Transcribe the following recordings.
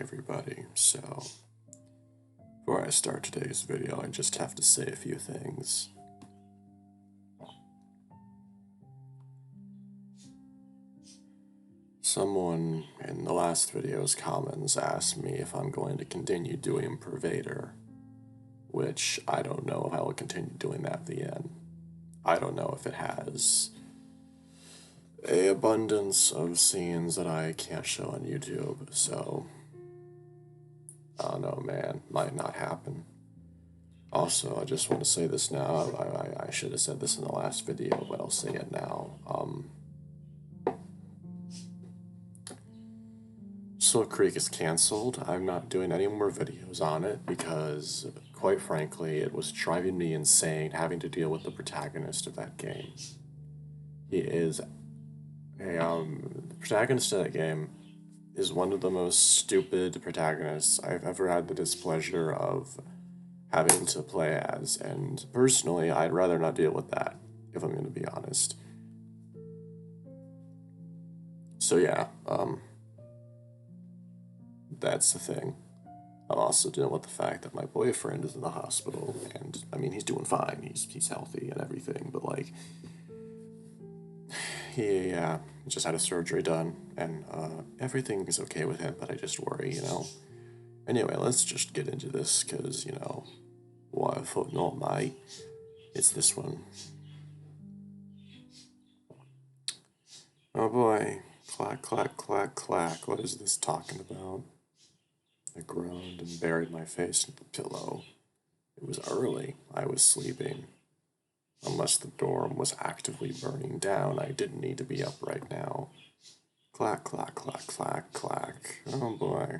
everybody. So, before I start today's video, I just have to say a few things. Someone in the last video's comments asked me if I'm going to continue doing Pervader, which I don't know if I will continue doing that at the end. I don't know if it has an abundance of scenes that I can't show on YouTube, so I don't know, man. Might not happen. Also, I just want to say this now. I should have said this in the last video, but I'll say it now. Soul Creek is canceled. I'm not doing any more videos on it because, quite frankly, it was driving me insane having to deal with the protagonist of that game. He is the protagonist of that game is one of the most stupid protagonists I've ever had the displeasure of having to play as, and personally, I'd rather not deal with that, if I'm going to be honest. So yeah, that's the thing. I'm also dealing with the fact that my boyfriend is in the hospital, and, I mean, he's doing fine, he's healthy and everything, but, like, he just had a surgery done, and everything is okay with him, but I just worry, you know. Anyway, let's just get into this, because, you know, why I thought not, mate. It's this one. Oh boy. Clack, clack, clack, clack. What is this talking about? I groaned and buried my face in the pillow. It was early. I was sleeping. Unless the dorm was actively burning down, I didn't need to be up right now. Clack, clack, clack, clack, clack. Oh boy.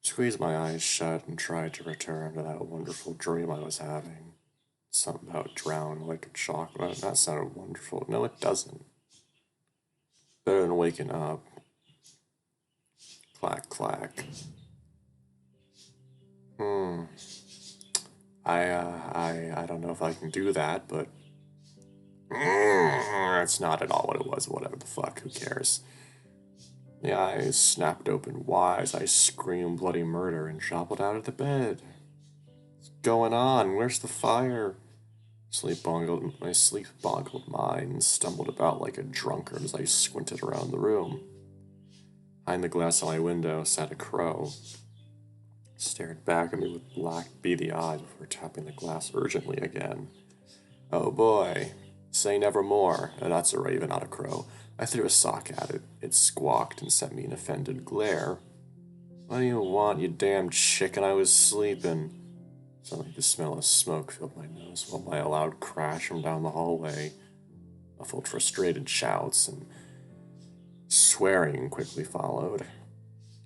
Squeezed my eyes shut and tried to return to that wonderful dream I was having. Something about drown like a chocolate. That sounded wonderful. No, it doesn't. Better than waking up. Clack, clack. I don't know if I can do that, but that's not at all what it was. Whatever the fuck, who cares? The eyes snapped open wide as I screamed bloody murder and shuffled out of the bed. What's going on? Where's the fire? My sleep-boggled mind stumbled about like a drunkard as I squinted around the room. Behind the glass of my window sat a crow. Stared back at me with black, beady eyes before tapping the glass urgently again. Oh boy. Say never more. That's a raven, not a crow. I threw a sock at it. It squawked and sent me an offended glare. What do you want, you damn chicken? I was sleeping. Suddenly the smell of smoke filled my nose, followed by a loud crash from down the hallway. Muffled frustrated shouts and swearing quickly followed.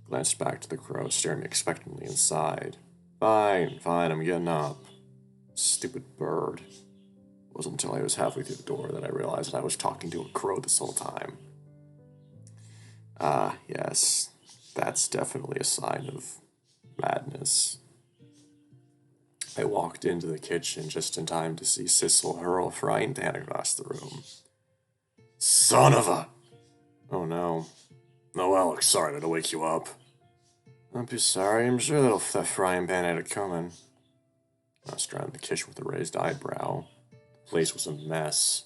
Glanced back to the crow, staring expectantly inside. Fine, I'm getting up. Stupid bird. It wasn't until I was halfway through the door that I realized that I was talking to a crow this whole time. Yes, that's definitely a sign of madness. I walked into the kitchen just in time to see Sissel hurl a frying pan across the room. Son of a... Oh no. Oh, Alex, sorry to wake you up. Don't be sorry, I'm sure that frying pan had it coming. I was around the kitchen with a raised eyebrow. The place was a mess.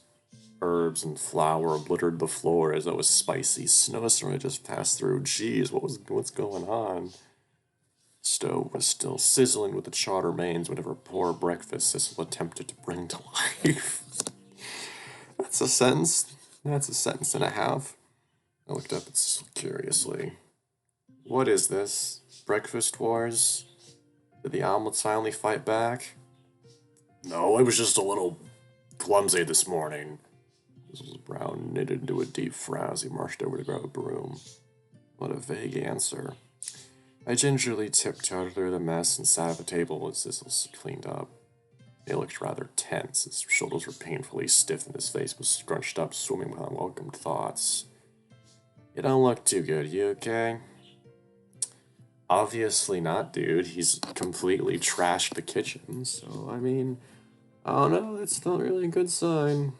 Herbs and flour obliterated the floor as though a spicy snowstorm had just passed through. Jeez, what's going on? The stove was still sizzling with the chowder mains whenever poor breakfast Sissel attempted to bring to life. That's a sentence. That's a sentence and a half. I looked up at Sissel curiously. What is this? Breakfast wars? Did the omelets finally fight back? No, I was just a little clumsy this morning. Sissel's brow knitted into a deep frown as he marched over to grab a broom. What a vague answer. I gingerly tiptoed through the mess and sat at the table as Sissel cleaned up. He looked rather tense. His shoulders were painfully stiff and his face was scrunched up, swimming with unwelcome thoughts. You don't look too good. You okay? Obviously not, dude. He's completely trashed the kitchen, so, I mean, I don't know, that's not really a good sign.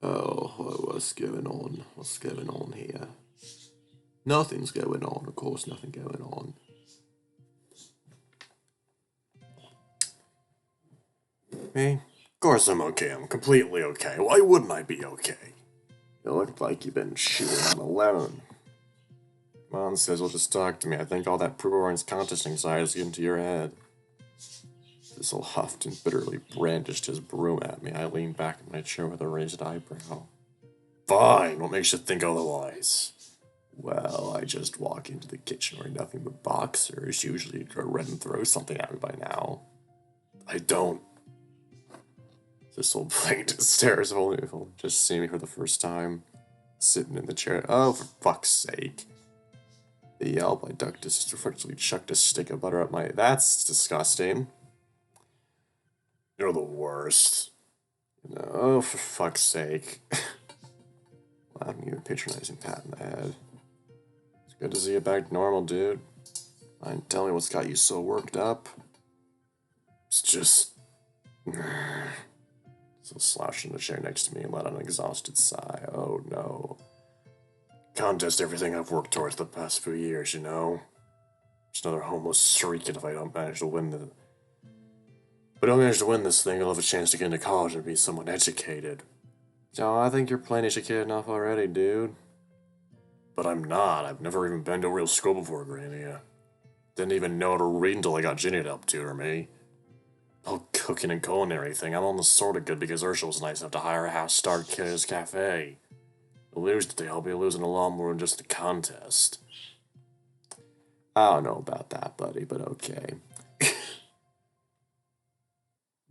Oh, what's going on? What's going on here? Nothing's going on, of course, nothing going on. Me? Of course I'm okay, I'm completely okay. Why wouldn't I be okay? You look like you've been shooting on alone. Come on, Sizzle, just talk to me. I think all that Purborn's contest anxiety is getting to your head. Sizzle huffed and bitterly brandished his broom at me. I leaned back in my chair with a raised eyebrow. Fine, what makes you think otherwise? Well, I just walk into the kitchen wearing nothing but boxers. Usually you'd go red and throw something at me by now. I don't. This'll blinked and stares only if he'll just see me for the first time. Sitting in the chair. Oh, for fuck's sake. The yelp, I ducked disrespectfully chucked a stick of butter up my. That's disgusting. You're the worst. You know, oh, for fuck's sake. I'm even patronizing pat in the head. It's good to see you back to normal, dude. Mind telling me what's got you so worked up? It's just. So slouched in the chair next to me and let out an exhausted sigh. Oh no. Contest everything I've worked towards the past few years, you know? Just another homeless streak if I don't manage to win the. If I don't manage to win this thing, I'll have a chance to get into college and be someone educated. So I think you're plain educated enough already, dude. But I'm not. I've never even been to a real school before, Granny. Didn't even know how to read until I got Ginny to help tutor me. Oh, cooking and culinary thing, I'm almost sorta good because Ursula was nice enough to hire a half-star kid at his cafe. To lose today, I'll be losing a lot more than just the contest. I don't know about that, buddy, but okay.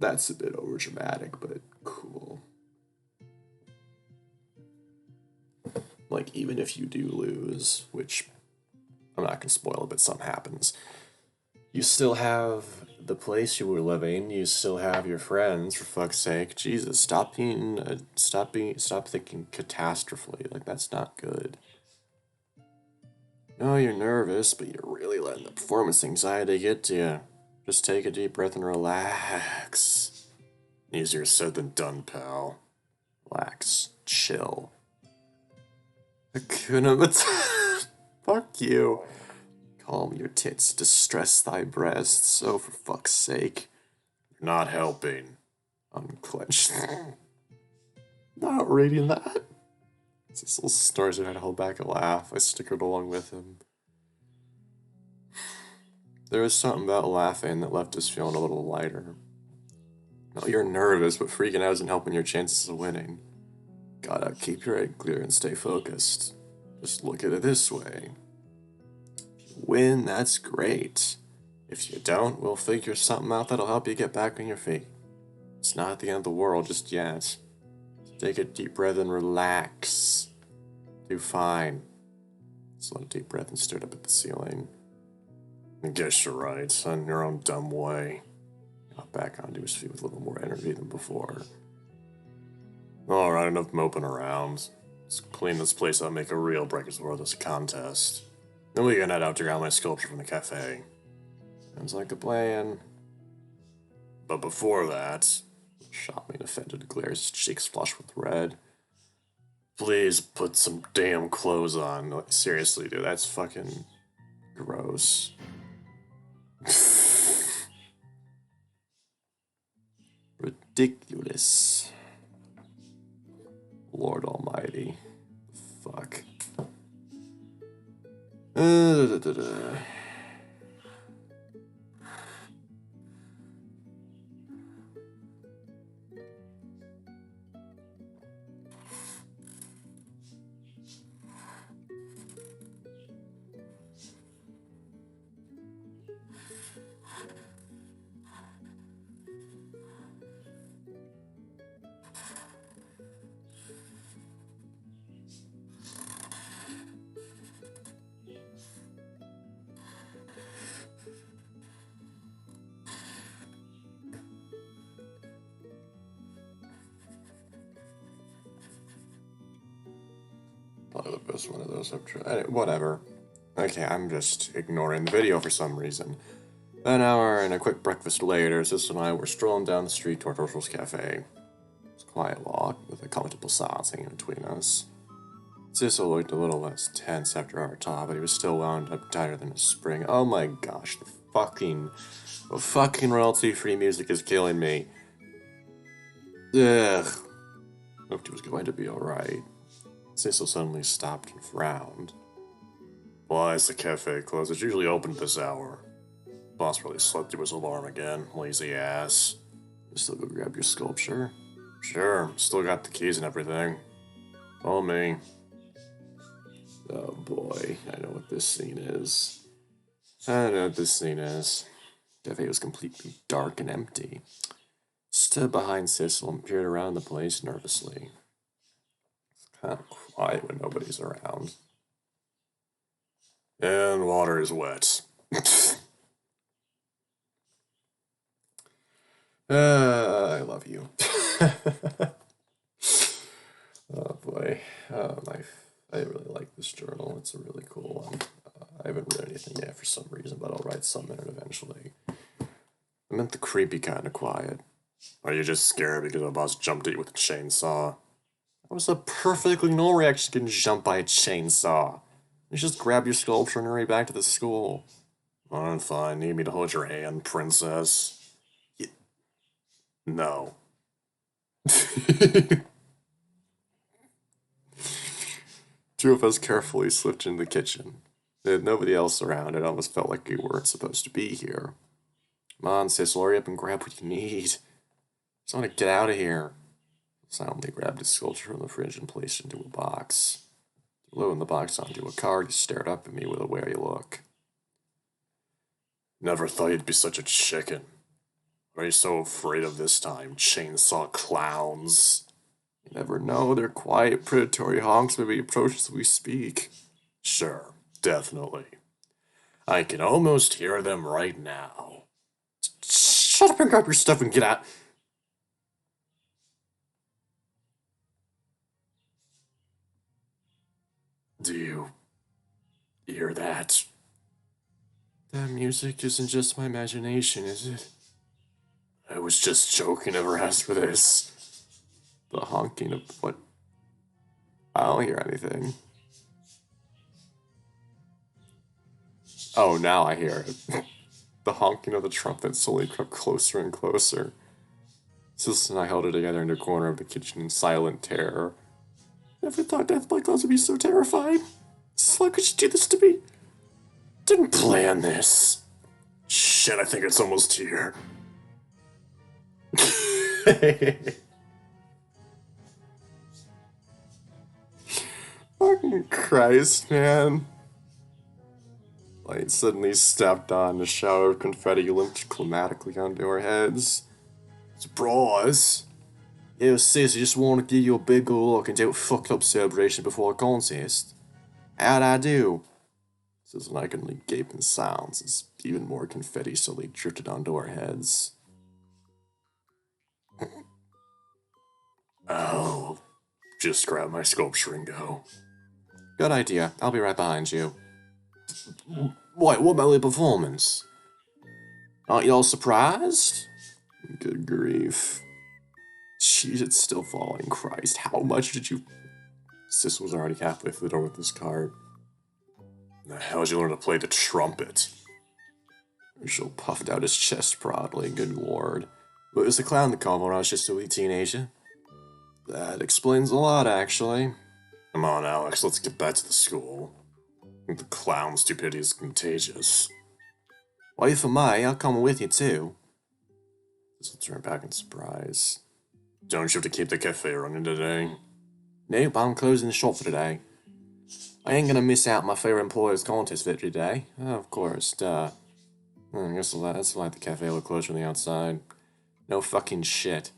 That's a bit overdramatic, but cool. Like, even if you do lose, which I'm not gonna spoil it, but something happens, you still have the place you were living. You still have your friends. For fuck's sake, Jesus, stop thinking catastrophically. Like that's not good. No, you're nervous, but you're really letting the performance anxiety get to you. Just take a deep breath and relax. Easier said than done, pal. Relax, chill. Hakuna Fuck you. Calm your tits, distress thy breasts. Oh, for fuck's sake. You're not helping. Unclenched. Not reading that. Cecil stars and I hold back a laugh. I snickered along with him. There was something about laughing that left us feeling a little lighter. No, you're nervous, but freaking out isn't helping your chances of winning. Gotta keep your head clear and stay focused. Just look at it this way. Win, that's great. If you don't, we'll figure something out that'll help you get back on your feet. It's not the end of the world just yet. Take a deep breath and relax. Do fine. Slowed a deep breath and stared up at the ceiling. I guess you're right, in your own dumb way. Got back onto his feet with a little more energy than before. Alright, enough moping around. Let's clean this place up and make a real breakers for this contest. Then we can head out to grab my sculpture from the cafe. Sounds like a plan. But before that, shot me an offended glare, his cheeks flushed with red. Please put some damn clothes on. Like, seriously, dude, that's fucking gross. Ridiculous. Lord Almighty. Fuck. Probably the best one of those I've tried. Whatever. Okay, I'm just ignoring the video for some reason. An hour and a quick breakfast later, Sis and I were strolling down the street toward Ursul's Cafe. It's quiet walk with a comfortable silence hanging between us. Sissel looked a little less tense after our talk, but he was still wound up tighter than a spring. Oh my gosh, the fucking royalty-free music is killing me. Ugh. Hoped he was going to be alright. Sissel suddenly stopped and frowned. Why is the cafe closed? It's usually open at this hour. Boss probably slept through his alarm again. Lazy ass. You still go grab your sculpture? Sure, still got the keys and everything. Follow me. Oh boy, I know what this scene is. The cafe was completely dark and empty. Stood behind Sissel and peered around the place nervously. It's kind of quiet when nobody's around. And water is wet. I love you. Oh boy. I really like this journal. It's a really cool one. I haven't read anything yet for some reason, but I'll write some in it eventually. I meant the creepy kind of quiet. Are you just scared because my boss jumped at you with a chainsaw? That was a perfectly normal reaction to getting jumped by a chainsaw. You just grab your sculpture and hurry back to the school. I'm fine. Need me to hold your hand, princess? No. Two of us carefully slipped into the kitchen. There had nobody else around. It almost felt like we weren't supposed to be here. Come on, sis, hurry up and grab what you need. I just want to get out of here. Silently grabbed his sculpture from the fridge and placed it into a box. Loading the box onto a card, he stared up at me with a wary look. Never thought you'd be such a chicken. What are you so afraid of this time, chainsaw clowns? You never know, they're quiet, predatory honks may be approached as we speak. Sure, definitely. I can almost hear them right now. Shut up and grab your stuff and get out. Do you hear that? That music isn't just my imagination, is it? I was just joking, never asked for this. The honking of what? I don't hear anything. Oh, now I hear it. The honking of the trumpet slowly crept closer and closer. Sis and I held it together in the corner of the kitchen in silent terror. Never thought death by clouds would be so terrifying. Why could you do this to me? Didn't plan this. Shit, I think it's almost here. Fucking Christ, man. Light suddenly stepped on, a shower of confetti limped climatically onto our heads. Surprise! Yo, sis, I just want to give you a big ol' look and do a fucked up celebration before a contest. How'd I do? Sis and I could only gape in silence as even more confetti slowly drifted onto our heads. Oh, just grab my sculpture and go. Good idea. I'll be right behind you. What about the performance? Aren't y'all surprised? Good grief. Jeez, it's still falling. Christ, how much did you... Sis was already halfway through the door with this card. The hell did you learn to play the trumpet? Herschel puffed out his chest proudly. Good lord. But it was the clown that called when I was just a wee teenager. That explains a lot, actually. Come on, Alex, let's get back to the school. I think the clown stupidity is contagious. Wait for me, I'll come with you too. This will turn back in surprise. Don't you have to keep the cafe running today? Nope, I'm closing the shop for today. I ain't gonna miss out my favorite employer's contest victory day. Oh, of course, duh. I guess that's why the cafe will close from the outside. No fucking shit.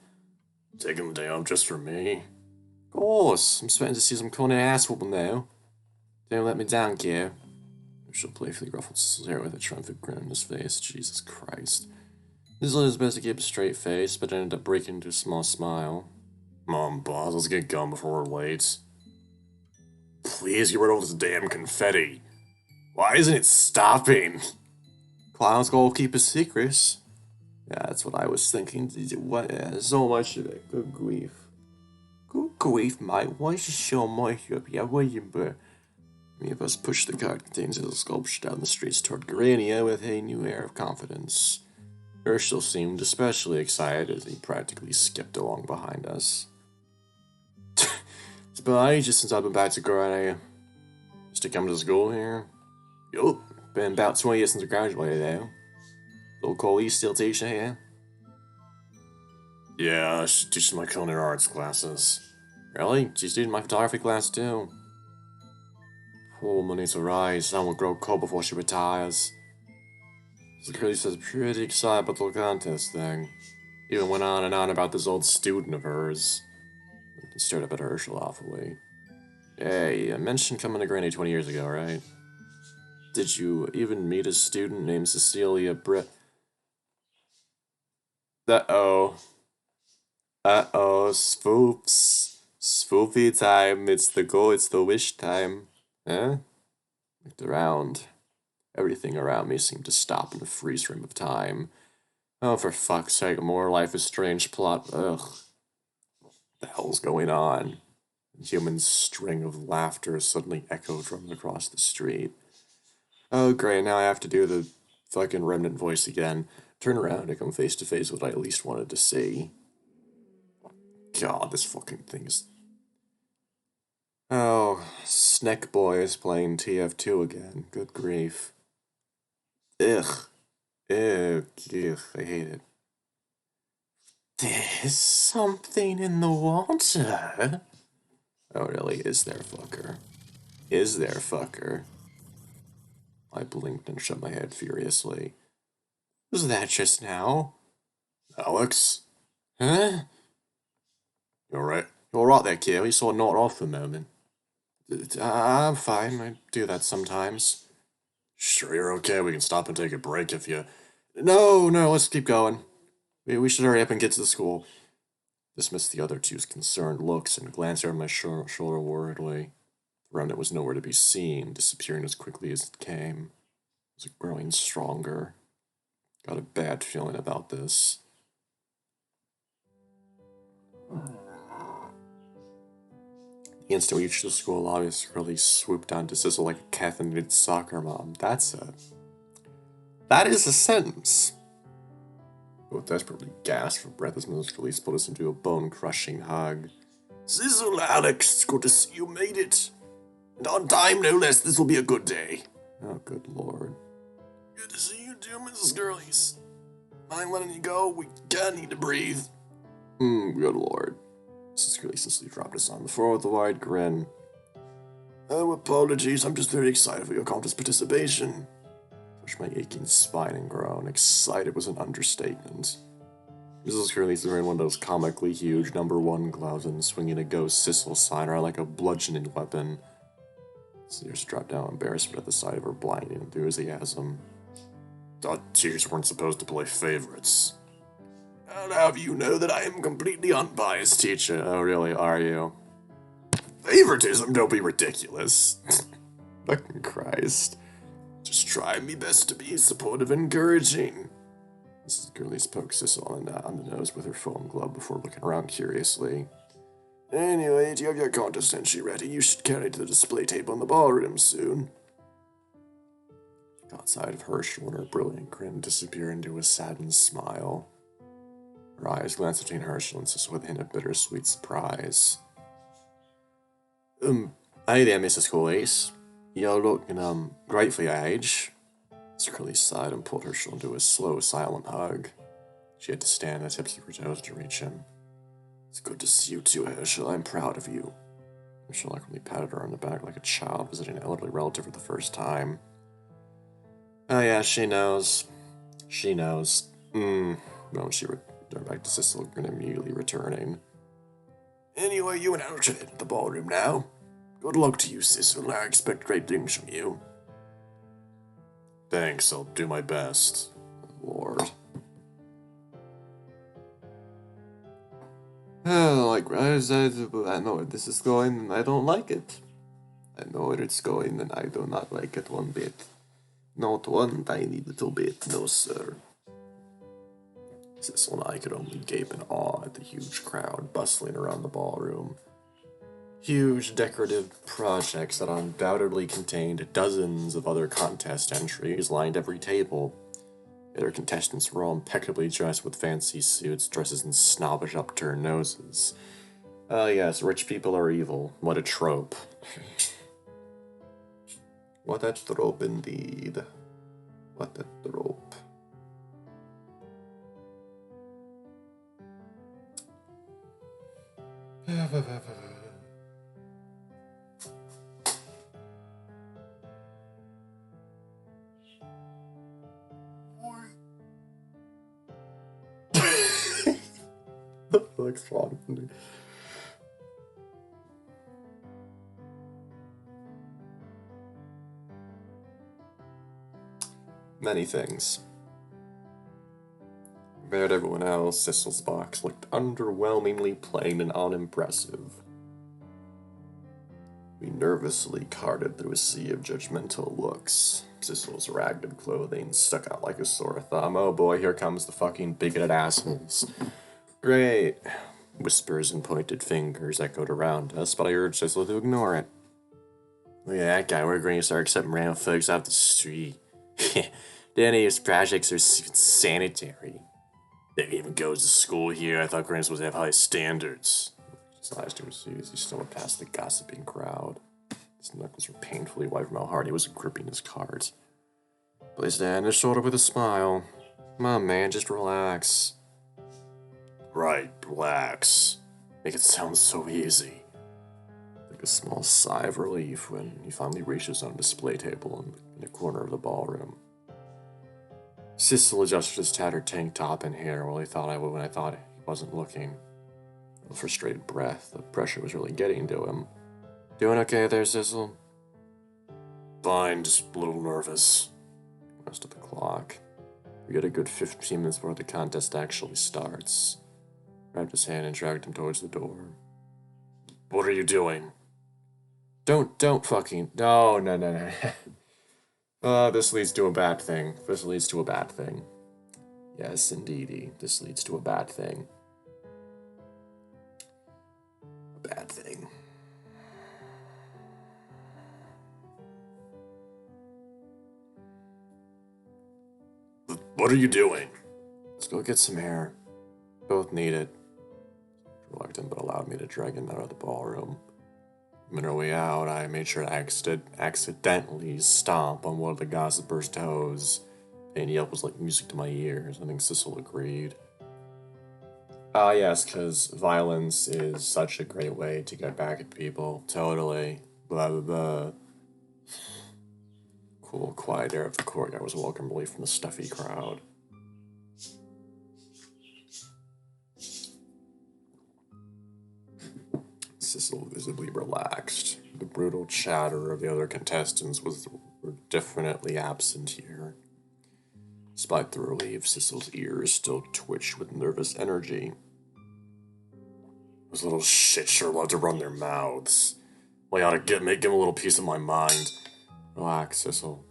Taking the day off just for me? Of course, I'm expecting to see some corny ass whooping now. Don't let me down, kid. She'll playfully ruffled his hair with a triumphant grin on his face. Jesus Christ. This is his best to keep a straight face, but ended up breaking into a small smile. Mom, boss, let's get going before we're late. Please get rid of this damn confetti. Why isn't it stopping? Clowns gotta keep his secrets. Yeah, that's what I was thinking. What? Yeah, so much of it. Good grief. Good grief, mate, why is it so much up here? Many of us pushed the cart containing little sculpture down the streets toward Garania with a new air of confidence. Herschel seemed especially excited as he practically skipped along behind us. It's been ages since I've been back to Garania. Used to come to school here. Yup, been about 20 years since I graduated though. Little Coley still teaching here? Yeah, she's teaching my culinary arts classes. Really? She's teaching my photography class too. Poor woman needs a rise. Son will grow cold before she retires. So Curly says pretty excited about the contest thing. Even went on and on about this old student of hers. He stared up at Herschel awfully. Hey, I mentioned coming to Granny 20 years ago, right? Did you even meet a student named Cecilia Britt? Uh-oh. Uh-oh, swoops. Swoopy time. It's the wish time. Huh? Looked around. Everything around me seemed to stop in a freeze frame of time. Oh, for fuck's sake, more Life is Strange plot. Ugh. What the hell's going on? A human string of laughter suddenly echoed from across the street. Oh, great, now I have to do the fucking remnant voice again. Turn around and come face to face with what I at least wanted to see. God, this fucking thing is... Oh, Snack Boy is playing TF2 again. Good grief. Ugh. Ugh, I hate it. There's something in the water. Oh, really? Is there, fucker? Is there, fucker? I blinked and shook my head furiously. Was that just now? Alex? Huh? You alright? You alright there, kid? You saw not off for a moment. I'm fine. I do that sometimes. Sure you're okay? We can stop and take a break if you... No, let's keep going. We should hurry up and get to the school. Dismissed the other two's concerned looks and glanced over my shoulder worriedly. The remnant was nowhere to be seen, disappearing as quickly as it came. It was growing stronger. Got a bad feeling about this. The instant we reached the school lobby, Curly swooped down to Sizzle like a caffeinated soccer mom. That is a sentence. Both desperately gasped for breath as Mrs. Curly split us into a bone-crushing hug. Sizzle, Alex, it's good to see you made it. And on time, no less, this will be a good day. Oh, good lord. Good to see you too, Mrs. Gurley's. Mind letting you go? We kinda need to breathe. Good lord. Mrs. Gurley sincerely dropped us on the floor with a wide grin. Oh, apologies, I'm just very excited for your contest participation. Pushed my aching spine and groaned. Excited was an understatement. Mrs. Gurley's wearing one of those comically huge #1 gloves and swinging a ghost Sissel sign around like a bludgeoning weapon. Tears dropped down embarrassment at the sight of her blinding enthusiasm. Thought tears weren't supposed to play favorites. I'll have you know that I am completely unbiased, teacher. Oh, really, are you? Favoritism? Don't be ridiculous. Fucking Christ. Just try me best to be supportive and encouraging. Mrs. Gurley poked Sissel on the nose with her foam glove before looking around curiously. Anyway, do you have your contest entry ready? You should carry it to the display table in the ballroom soon. She caught sight of Herschel and her brilliant grin disappear into a saddened smile. Her eyes glanced between Herschel and Sissel with a hint of bittersweet surprise. Hey there, Mrs. Collies. You're looking, great for your age. Mrs. Curly sighed and pulled Herschel into a slow, silent hug. She had to stand on the tips of her toes to reach him. It's good to see you too, Herschel. I'm proud of you. Herschel awkwardly patted her on the back like a child visiting an elderly relative for the first time. Oh yeah, she knows. She knows. No, she returned back to Sissel, immediately returning. Anyway, you and I should head to the ballroom now. Good luck to you, Sissel. I expect great things from you. Thanks, I'll do my best. Lord. I know where this is going and I don't like it. I know where it's going and I do not like it one bit. Not one tiny little bit, no sir. Sissel and I could only gape in awe at the huge crowd bustling around the ballroom. Huge decorative projects that undoubtedly contained dozens of other contest entries lined every table. Their contestants were all impeccably dressed with fancy suits, dresses, and snobbish upturned noses. Ah, yes, rich people are evil. What a trope. What a trope indeed. What a trope. What's wrong with me? Many things. Compared to everyone else, Sissel's box looked underwhelmingly plain and unimpressive. We nervously carted through a sea of judgmental looks. Sissel's ragged clothing stuck out like a sore thumb. Oh boy, here comes the fucking bigoted assholes. Great. Whispers and pointed fingers echoed around us, but I urged Sissel to ignore it. Look at that guy, we're going to start accepting random folks off the street. Any of his projects are sanitary. If he even goes to school here, I thought Grant's supposed to have high standards. His eyes to his shoes, he stumbled past the gossiping crowd. His knuckles were painfully white from how hard he was gripping his cards. Placed a hand on his shoulder with a smile. Come on, man, just relax. Right, relax. Make it sound so easy. Took a small sigh of relief when he finally reached his own display table in the corner of the ballroom. Sissel adjusted his tattered tank top and hair while he thought I would when I thought he wasn't looking. A frustrated breath, the pressure was really getting to him. Doing okay there, Sissel? Fine, just a little nervous. Rest of the clock. We get a good 15 minutes before the contest actually starts. Grabbed his hand and dragged him towards the door. What are you doing? Don't fucking... No. This leads to a bad thing. This leads to a bad thing. Yes, indeedy. This leads to a bad thing. A bad thing. What are you doing? Let's go get some air. Both need it. Reluctant but allowed me to drag him out of the ballroom. On our way out, I made sure to accidentally stomp on one of the gossipers' toes. And yelp was like music to my ears. I think Sissel agreed. Ah, yes, because violence is such a great way to get back at people. Totally. Blah, blah, blah. Cool, quiet air of the courtyard was a welcome relief from the stuffy crowd. Sissel visibly relaxed. The brutal chatter of the other contestants were definitely absent here. Despite the relief, Sissel's ears still twitched with nervous energy. Those little shits sure love to run their mouths. Well, I ought to give him a little piece of my mind. Relax, Sissel.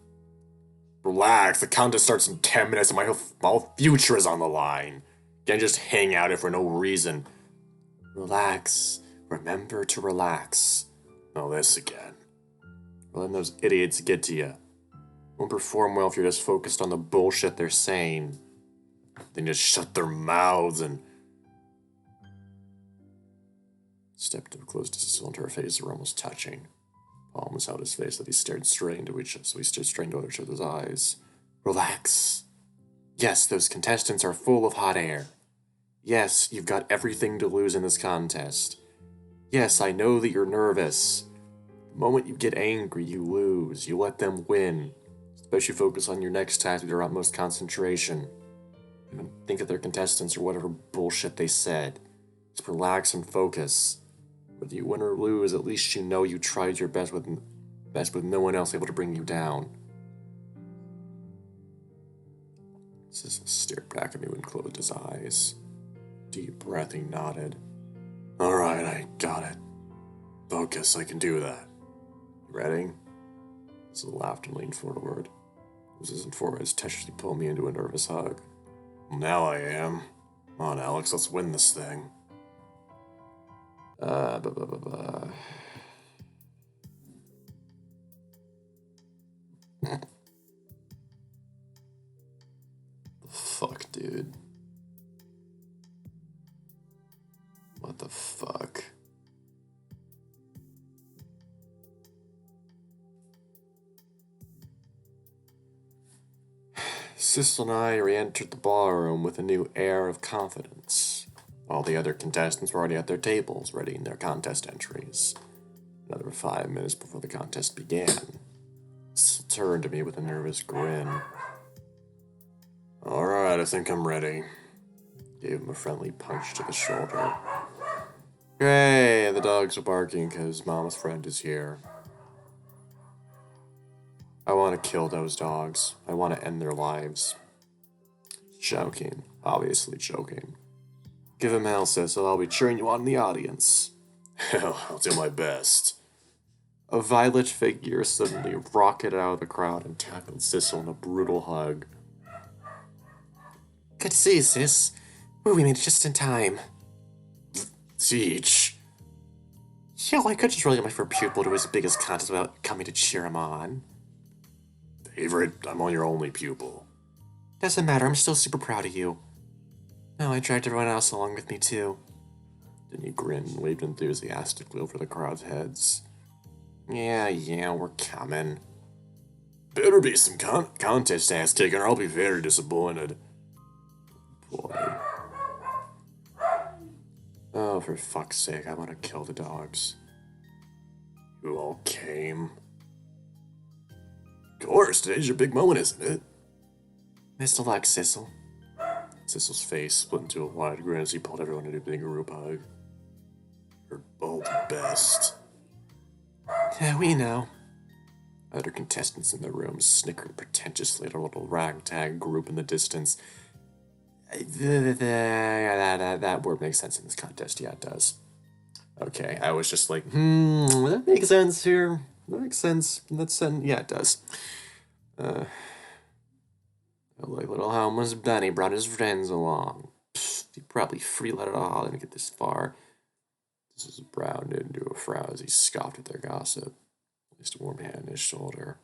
Relax, the contest starts in 10 minutes and my whole future is on the line. Can't just hang out here for no reason. Relax. Remember to relax. Oh, this again. Well, then those idiots get to you. Won't perform well if you're just focused on the bullshit they're saying. They just shut their mouths and... Stepped up close to Sissel and her face were almost touching. Palm was out his face that he stared straight into each other, so he stared straight into each other's eyes. Relax. Yes, those contestants are full of hot air. Yes, you've got everything to lose in this contest. Yes, I know that you're nervous. The moment you get angry, you lose. You let them win. Especially focus on your next task with your utmost concentration. And think of their contestants or whatever bullshit they said. Just relax and focus. Whether you win or lose, at least you know you tried your best with no one else able to bring you down. Sissel stared back at me and closed his eyes. Deep breath, he nodded. Alright, I got it. Focus, I can do that. Ready? Sissel laughed and leaned forward. This isn't for his touch to pull me into a nervous hug. Well, now I am. Come on, Alex, let's win this thing. fuck, dude? What the fuck? Sissel and I re-entered the ballroom with a new air of confidence. All the other contestants were already at their tables, readying their contest entries. Another 5 minutes before the contest began. Sissel turned to me with a nervous grin. Alright, I think I'm ready. Gave him a friendly punch to the shoulder. Great, the dogs are barking because Mama's friend is here. I want to kill those dogs. I want to end their lives. Joking. Obviously joking. Give him hell, Sissel. I'll be cheering you on in the audience. Hell, I'll do my best. A violet figure suddenly rocketed out of the crowd and tackled Sissel in a brutal hug. Good to see you, sis. Ooh, we made it just in time. Teach. Yo, I could just really get my favorite pupil to his biggest contest without coming to cheer him on. Favorite, I'm on your only pupil. Doesn't matter, I'm still super proud of you. No, I dragged everyone else along with me too. Then he grinned and waved enthusiastically over the crowd's heads. Yeah, we're coming. Better be some contest ass kicking or I'll be very disappointed. Boy. Oh, for fuck's sake, I want to kill the dogs. You all came. Of course, today's your big moment, isn't it? Best of luck, Sissel. Sissel's face split into a wide grin as he pulled everyone into a big group hug. You're both the best. Yeah, we know. Other contestants in the room snickered pretentiously at a little ragtag group in the distance. That word makes sense in this contest. Yeah, it does. Okay, I was just like, that makes sense here. That makes sense. Yeah, it does. Like little homeless Benny brought his friends along. Psst, he probably freeloaded all didn't get this far. This is browned into a frown as he scoffed at their gossip. Placed a warm hand on his shoulder.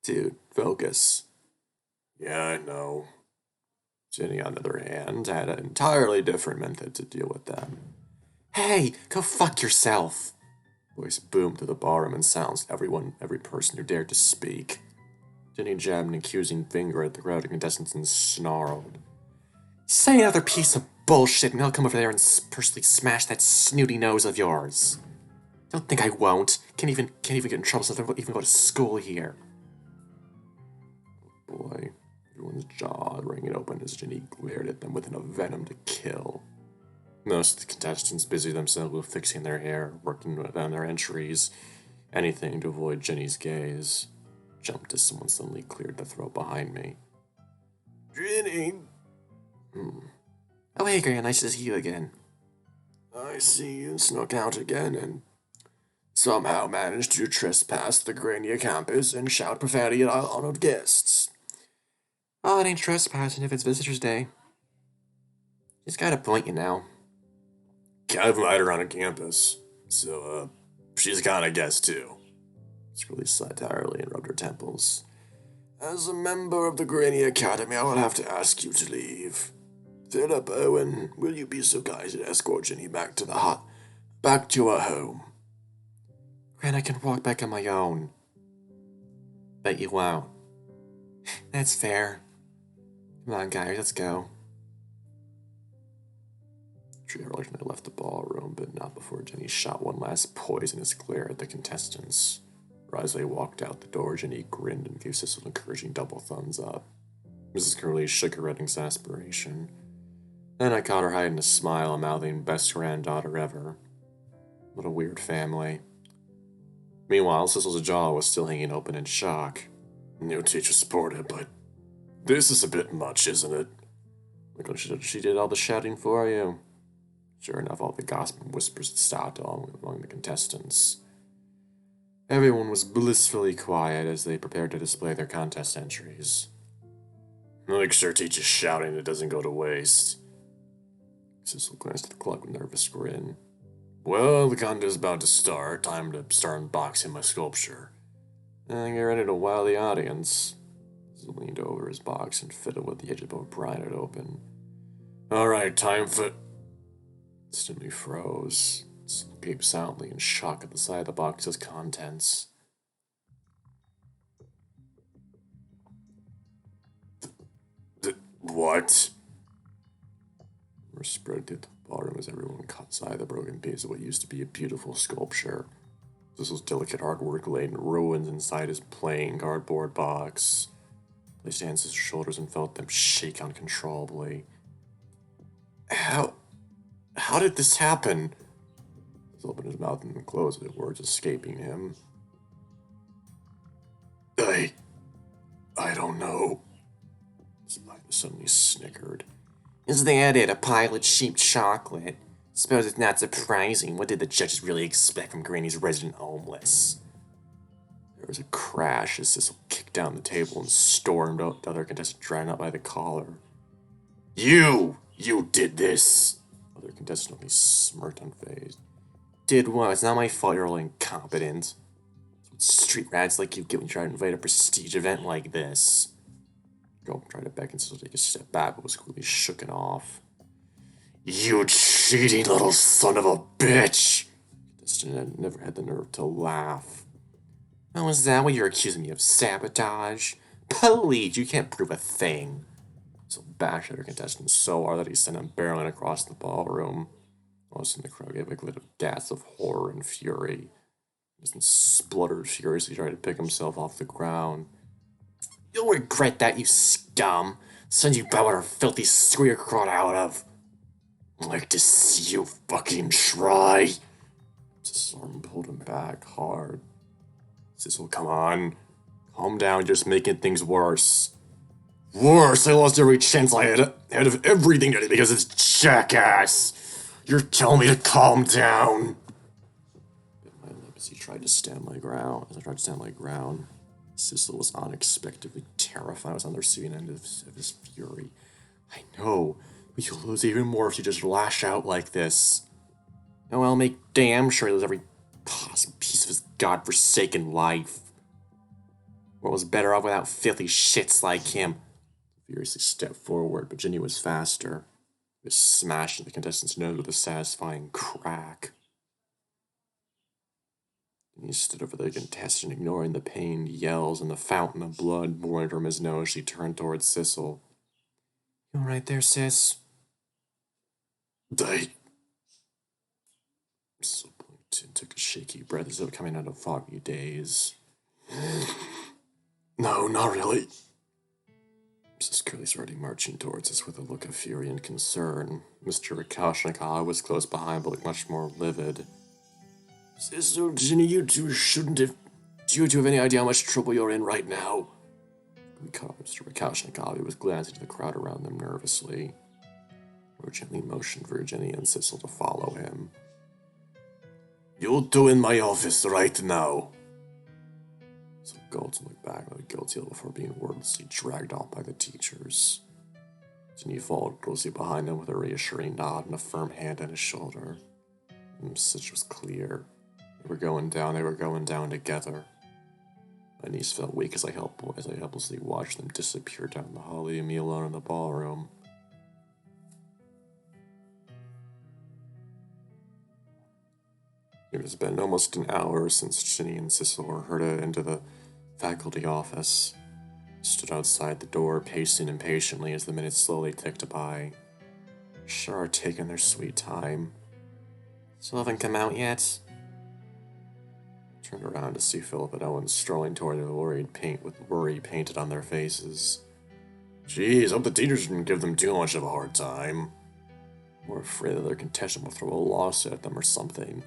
Dude, focus. Yeah, I know. Jenny, on the other hand, had an entirely different method to deal with them. Hey, go fuck yourself! Voice boomed through the ballroom and silenced every person who dared to speak. Jenny jabbed an accusing finger at the crowd of contestants and snarled. Say another piece of bullshit and I'll come over there and personally smash that snooty nose of yours. Don't think I won't. Can't even get in trouble so I don't even go to school here. Oh boy. Everyone's jaw ringing open as Jenny glared at them with enough venom to kill. Most of the contestants busied themselves with fixing their hair, working on their entries, anything to avoid Jenny's gaze. Jumped as someone suddenly cleared the throat behind me. Jenny! Oh, hey, Grant, nice to see you again. I see you snuck out again and somehow managed to trespass the Grania campus and shout profanity at our honored guests. Oh, it ain't trespassing if it's Visitor's Day. Just got a point, you know. Can't invite her on a campus, so, she's kind of guest too. Shirley sighed tiredly and rubbed her temples. As a member of the Grania Academy, I will have to ask you to leave. Philip Owen, will you be so kind to escort Jenny back to her home? Grant, I can walk back on my own. Bet you won't. That's fair. Come on, guys, let's go. She originally left the ballroom, but not before Jenny shot one last poisonous glare at the contestants. As they walked out the door, Jenny grinned and gave Sissel an encouraging double thumbs up. Mrs. Curley shook her head in exasperation. Then I caught her hiding a smile and mouthing best granddaughter ever. What a weird family. Meanwhile, Sissel's jaw was still hanging open in shock. New teacher supported, but this is a bit much, isn't it? Look, she did all the shouting for you. Sure enough, all the gossip and whispers had stopped among the contestants. Everyone was blissfully quiet as they prepared to display their contest entries. Make sure teacher's shouting it doesn't go to waste. Sissel glanced at the clock with a nervous grin. Well, the contest is about to start. Time to start unboxing my sculpture. And get ready to wow the audience. Sissel leaned over his box and fiddled with the edge of what Brian had opened. Alright, time for... Instantly froze, gaped soundly in shock at the sight of the box's contents. What? Rumors spread through the ballroom as everyone caught sight of the broken piece of what used to be a beautiful sculpture. This was delicate artwork laid in ruins inside his plain cardboard box. He placed hands on his shoulders and felt them shake uncontrollably. How did this happen? He opened his mouth and closed it, words escaping him. I don't know. Spider suddenly snickered. Is that it, a pile of cheap chocolate? Suppose it's not surprising. What did the judges really expect from Granny's resident homeless? There was a crash as Cecil kicked down the table and stormed out the other contestant, dragged out by the collar. You did this! The other contestant only smirked unfazed. Did what? It's not my fault you're all incompetent. Street rats like you get when you try to invade a prestige event like this. Girl tried to beckon Cecil to take a step back, but was quickly shooken off. You cheating little son of a bitch! Contestant had never had the nerve to laugh. Oh, is that what you're accusing me of? Sabotage? Please, you can't prove a thing. So bashed at her contestant so hard that he sent him barreling across the ballroom. All of a sudden, the crowd gave a glint of gasps of horror and fury. He spluttered furiously, trying to pick himself off the ground. You'll regret that, you scum! Send you back with our filthy screw you're crawled out of. I'd like to see you fucking try. Cecil's arm pulled him back hard. Cecil, come on. Calm down, you're just making things worse. Worse, I lost every chance I had of everything because of this jackass. You're telling me to calm down. Bit my lip as he tried to stand my ground. Cecil was unexpectedly terrified. I was on the receiving end of his fury. I know, but you'll lose even more if you just lash out like this. Oh, I'll make damn sure he loses every possible piece of his godforsaken life. World was better off without filthy shits like him. He furiously stepped forward, but Ginny was faster. He was smashing the contestant's nose with a satisfying crack. He stood over the contestant, ignoring the pained yells and the fountain of blood pouring from his nose. She turned towards Cecil. You all right there, sis? Cecil blinked and took a shaky breath as though coming out of foggy daze. No, not really. Mrs. Curly's already marching towards us with a look of fury and concern. Mr. Rakashnikov was close behind, but looked much more livid. So, Ginny, you two shouldn't have... Do you two have any idea how much trouble you're in right now? We cut off Mr. Rakashnikov, who was glancing at the crowd around them nervously. Or gently motioned for Ginny and Cecil to follow him. You two in my office right now. So Galton looked back with a guilty look before being wordlessly dragged off by the teachers. Ginny followed closely behind him with a reassuring nod and a firm hand on his shoulder. The message was clear. They were going down together. My knees felt weak as I helplessly watched them disappear down the hall, leaving me alone in the ballroom. It has been almost an hour since Ginny and Cecil were herded into the faculty office. I stood outside the door, pacing impatiently as the minutes slowly ticked by. Sure are taking their sweet time. Still haven't come out yet? Turned around to see Philip and Owen strolling toward the worry painted on their faces. Geez, hope the teachers didn't give them too much of a hard time. We're afraid that their contestant will throw a lawsuit at them or something.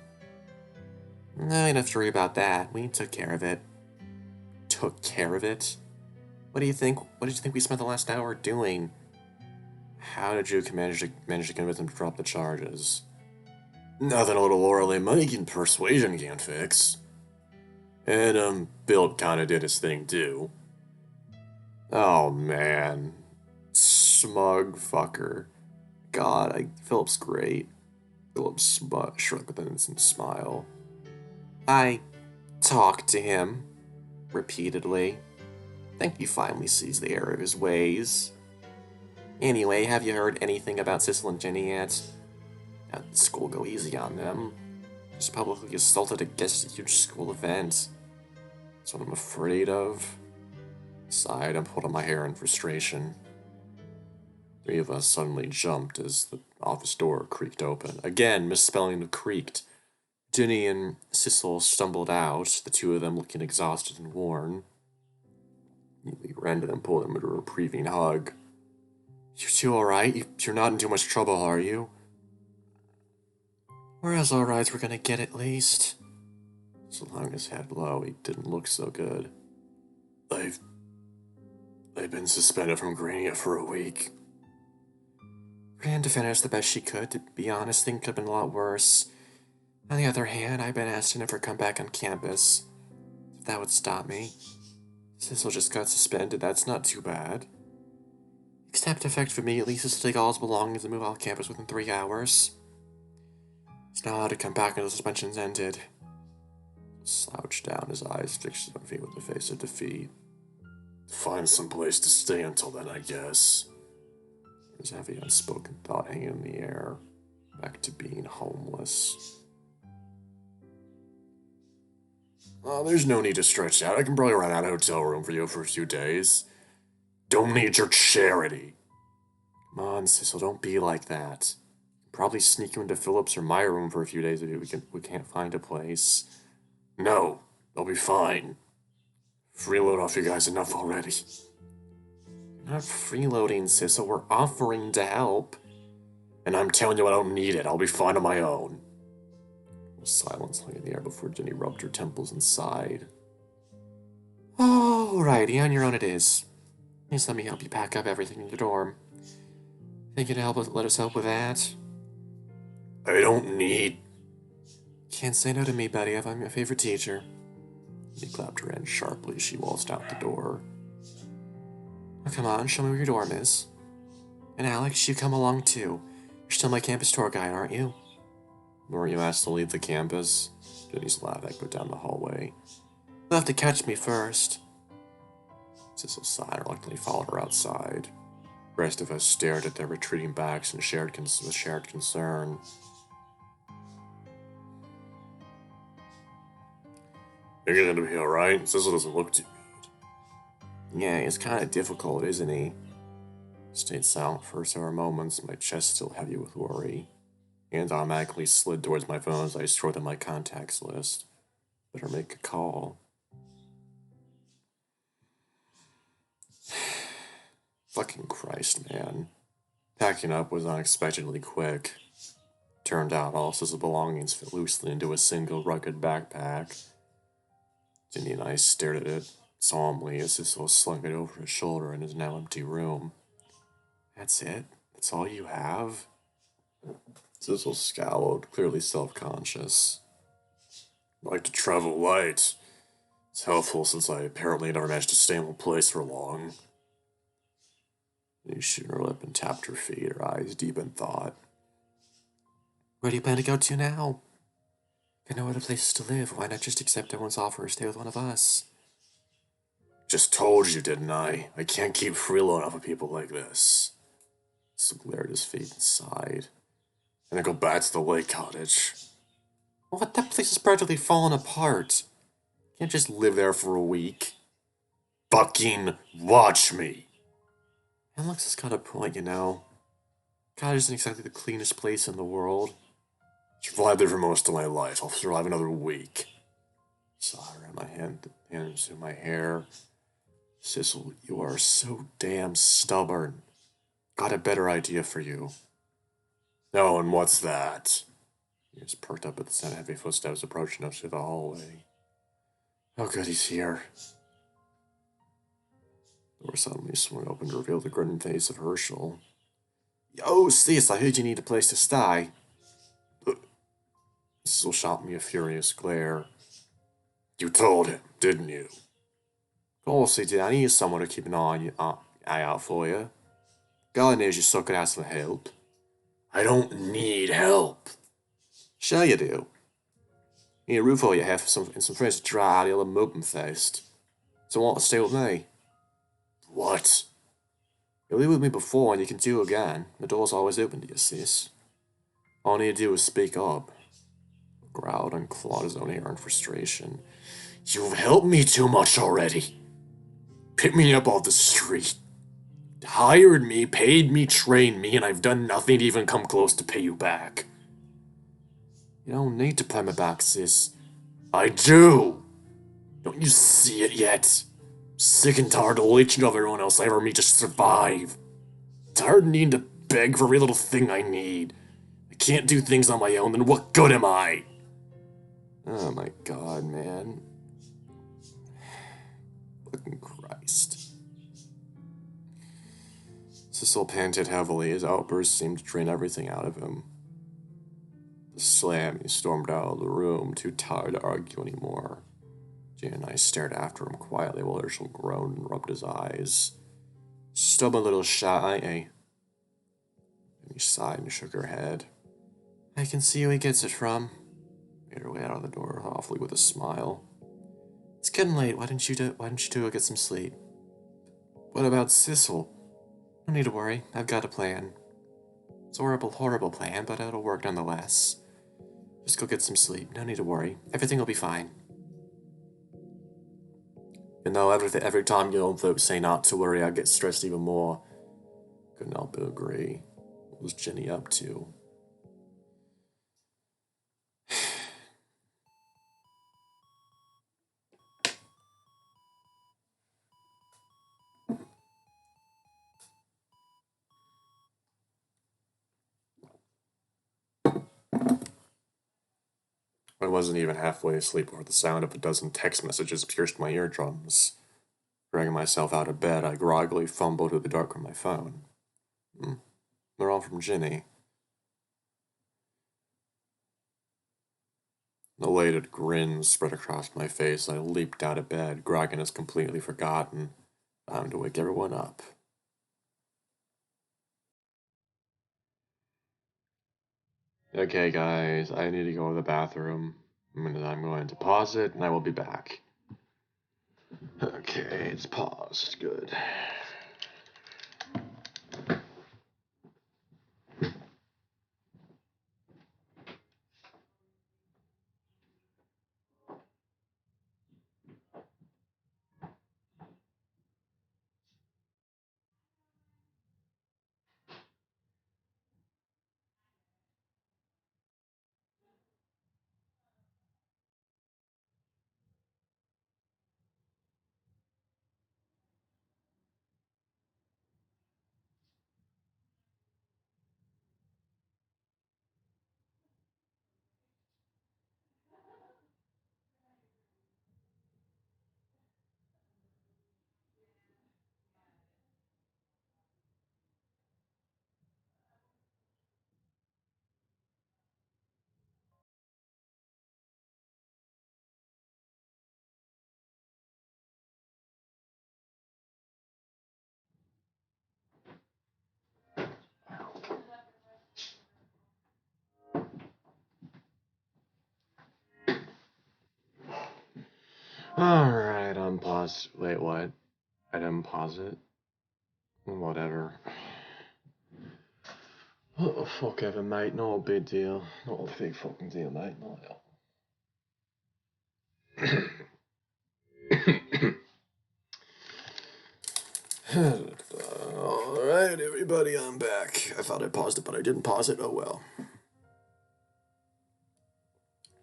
No, you don't have to worry about that. We took care of it. Took care of it? What do you think? What did you think we spent the last hour doing? How did you manage to convince them to drop the charges? Nothing a little Lorelei money and persuasion can't fix. And, Bill kinda did his thing, too. Oh, man. Smug fucker. God, Philip's great. Philip shrugged with an innocent smile. I talked to him. Repeatedly. think he finally sees the error of his ways. Anyway, have you heard anything about Sissel and Jenny yet? At the school, go easy on them. Just publicly assaulted a guest at a huge school event. That's what I'm afraid of. Sighed and pulled out my hair in frustration. Three of us suddenly jumped as the office door creaked open. Again, misspelling the creaked. Jenny and Sissel stumbled out, the two of them looking exhausted and worn. We ran to them, pulled them into a reprieving hug. You two alright? You're not in too much trouble, are you? We're as alright as we're gonna get at least. So long his head low, he didn't look so good. They've been suspended from Grania for a week. Ran to finish the best she could. To be honest, things could have been a lot worse. On the other hand, I've been asked to never come back on campus. If that would stop me. Sissel just got suspended, that's not too bad. Except effect for me, at least is to take all his belongings and move off campus within 3 hours. He's not allowed to come back until the suspension's ended. Slouched down, his eyes fixed on me with the face of defeat. Find some place to stay until then, I guess. There's a heavy unspoken thought hanging in the air. Back to being homeless. There's no need to stretch out. I can probably rent out a hotel room for you for a few days. Don't need your charity. Come on, Sissel, don't be like that. Probably sneak you into Philip's or my room for a few days if we can't find a place. No, they'll be fine. Freeload off you guys enough already. We're not freeloading, Sissel. We're offering to help. And I'm telling you I don't need it. I'll be fine on my own. Silence hung in the air before Jenny rubbed her temples and sighed. Alrighty, on your own it is. Please let me help you pack up everything in your dorm. Think you'd let us help with that? I don't need... Can't say no to me, buddy. I'm your favorite teacher. He clapped her hand sharply as she waltzed out the door. Oh, come on, show me where your dorm is. And Alex, you come along too. You're still my campus tour guide, aren't you? Weren't you asked to leave the campus? Jenny's laugh echoed down the hallway. You'll have to catch me first. Sissel sighed and reluctantly followed her outside. The rest of us stared at their retreating backs with shared concern. You're gonna be alright? Sissel doesn't look too good. Yeah, it's kind of difficult, isn't he? Stayed silent for several moments, my chest still heavy with worry. Hands automatically slid towards my phone as I sorted my contacts list. Better make a call. Fucking Christ, man. Packing up was unexpectedly quick. Turned out all Sissel's belongings fit loosely into a single rugged backpack. Jenny and I stared at it solemnly as Sissel slung it over his shoulder in his now empty room. That's it? That's all you have? Sissel scowled, clearly self-conscious. I like to travel light. It's helpful since I apparently never managed to stay in one place for long. She shut her lip and tapped her feet, her eyes deep in thought. Where do you plan to go to now? If no other places to live, why not just accept everyone's offer or stay with one of us? Just told you, didn't I? I can't keep freeloading off of people like this. Sissel glared at his feet and sighed. And I go back to the lake cottage. What? That place is practically falling apart. Can't just live there for a week. Fucking watch me. Alex has got a point, you know. Cottage isn't exactly the cleanest place in the world. Survived there for most of my life. I'll survive another week. Saw her at my hands in my hair. Sissel, you are so damn stubborn. Got a better idea for you. No, and what's that? He just perked up at the sound of heavy footsteps approaching us through the hallway. Oh, good, he's here. The door suddenly swung open to reveal the grinning face of Herschel. Yo, sis, I heard you need a place to stay. Cecil shot me a furious glare. You told him, didn't you? Of course he did. I need someone to keep an eye out for you. God knows you suck could ask for help. I don't need help. Sure you do. Need a roof over your head and some friends to dry out the other moping faced. So want to stay with me? What? You lived with me before and you can do again. The door's always open to you, sis. All you need to do is speak up. Growled and clawed his own hair in frustration. You've helped me too much already. Picked me up off the street. Hired me, paid me, trained me, and I've done nothing to even come close to pay you back. You don't need to pay me back, sis. I do! Don't you see it yet? Sick and tired of leeching off everyone else I ever meet to survive. Tired of needing to beg for every little thing I need. I can't do things on my own, then what good am I? Oh my god, man. Fucking Christ. Sissel panted heavily. His outburst seemed to drain everything out of him. The slam, he stormed out of the room, too tired to argue anymore. Jane and I stared after him quietly while Herschel groaned and rubbed his eyes. Stubborn little shy, eh? And he sighed and shook her head. I can see who he gets it from. Made her way out of the door awfully with a smile. It's getting late. Why don't you two get some sleep? What about Sissel? No need to worry. I've got a plan. It's a horrible plan, but it'll work nonetheless. Just go get some sleep. No need to worry. Everything will be fine. You know, every time you old folks say not to worry, I get stressed even more. Couldn't help but agree. What was Jenny up to? I wasn't even halfway asleep before the sound of a dozen text messages pierced my eardrums. Dragging myself out of bed, I groggily fumbled through the dark for my phone. They're all from Ginny. An elated grin spread across my face. I leaped out of bed, grogginess completely forgotten. Time to wake everyone up. Okay, guys, I need to go to the bathroom. I'm going to pause it, and I will be back. Okay, it's paused. Good. Alright, I'm paused. Wait, what? I didn't pause it? Whatever. What the fuck ever, mate. Not a big deal. Not a big fucking deal, mate. Not at all. Alright, everybody, I'm back. I thought I paused it, but I didn't pause it. Oh well.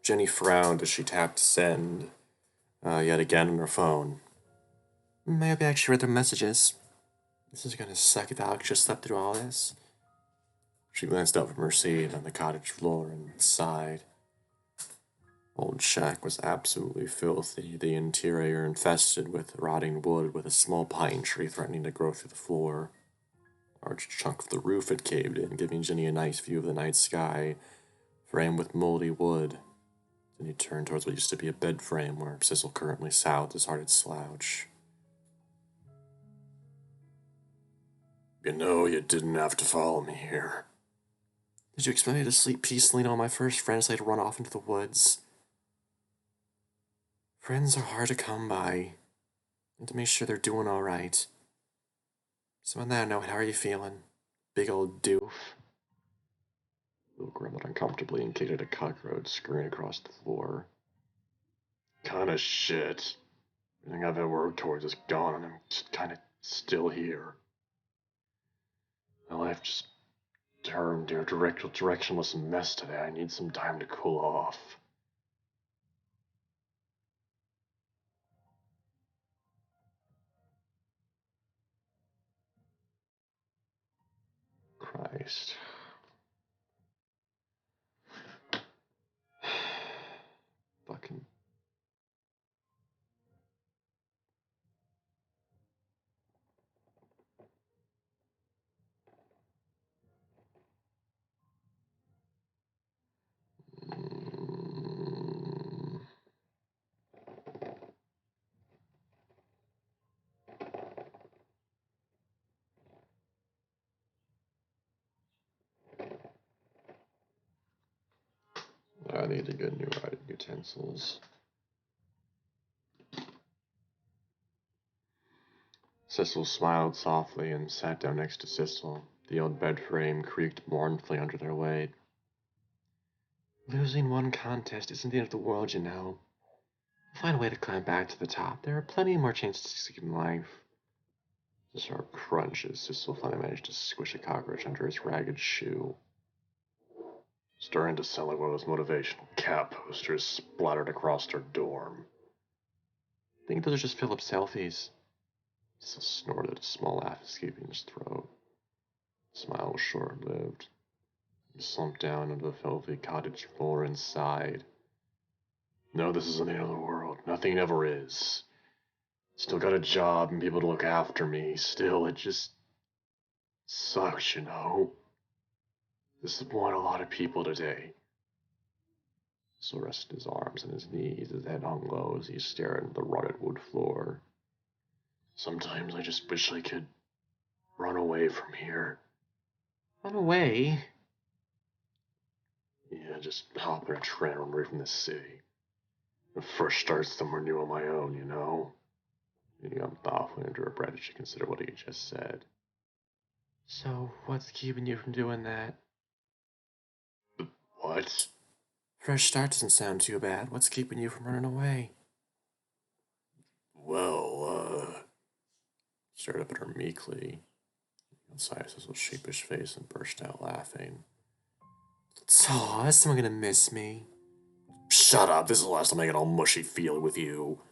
Jenny frowned as she tapped send yet again on her phone. Maybe I actually read their messages. This is gonna suck if Alex just slept through all this. She glanced up from her seat on the cottage floor and sighed. Old shack was absolutely filthy, the interior infested with rotting wood with a small pine tree threatening to grow through the floor. A large chunk of the roof had caved in, giving Ginny a nice view of the night sky, framed with moldy wood. Then he turned towards what used to be a bed frame where Sissel currently sat with his hearted slouch. You know, you didn't have to follow me here. Did you expect me to sleep peacefully on my first friends so I'd run off into the woods? Friends are hard to come by, and to make sure they're doing all right. So on that note, how are you feeling? Big old doof. Bill grumbled uncomfortably and kicked at a cockroach scurrying across the floor. Kinda shit. Everything I've ever worked towards is gone, and I'm just kinda still here. My life just turned into a directionless mess today. I need some time to cool off. Christ. Fucking. Mm. I need to get new writing utensils. Cecil smiled softly and sat down next to Cecil. The old bed frame creaked mournfully under their weight. Losing one contest isn't the end of the world, you know. We'll find a way to climb back to the top. There are plenty more chances to succeed in life. A sharp crunch as Cecil finally managed to squish a cockroach under his ragged shoe. Starting to sound like one of those motivational cat posters splattered across their dorm. I think those are just Philip's selfies. Cecil snorted, a small laugh escaping his throat. The smile was short-lived. He slumped down onto the filthy cottage floor and sighed. No, this isn't the end of the world. Nothing ever is. Still got a job and people to look after me. Still, it just sucks, you know. Disappoint a lot of people today. So rested his arms on his knees, his head hung low as he stared at the rotted wood floor. Sometimes I just wish I could run away from here. Run away? Yeah, just hop in a train and run away from this city. And first start somewhere new on my own, you know? He got thoughtfully under her breath as she considered what he had just said. So, what's keeping you from doing that? What? Fresh start doesn't sound too bad. What's keeping you from running away? Well, stared up at her meekly, inside his little sheepish face, and burst out laughing. So, is someone gonna miss me? Shut up, this is the last time I get all mushy feely with you.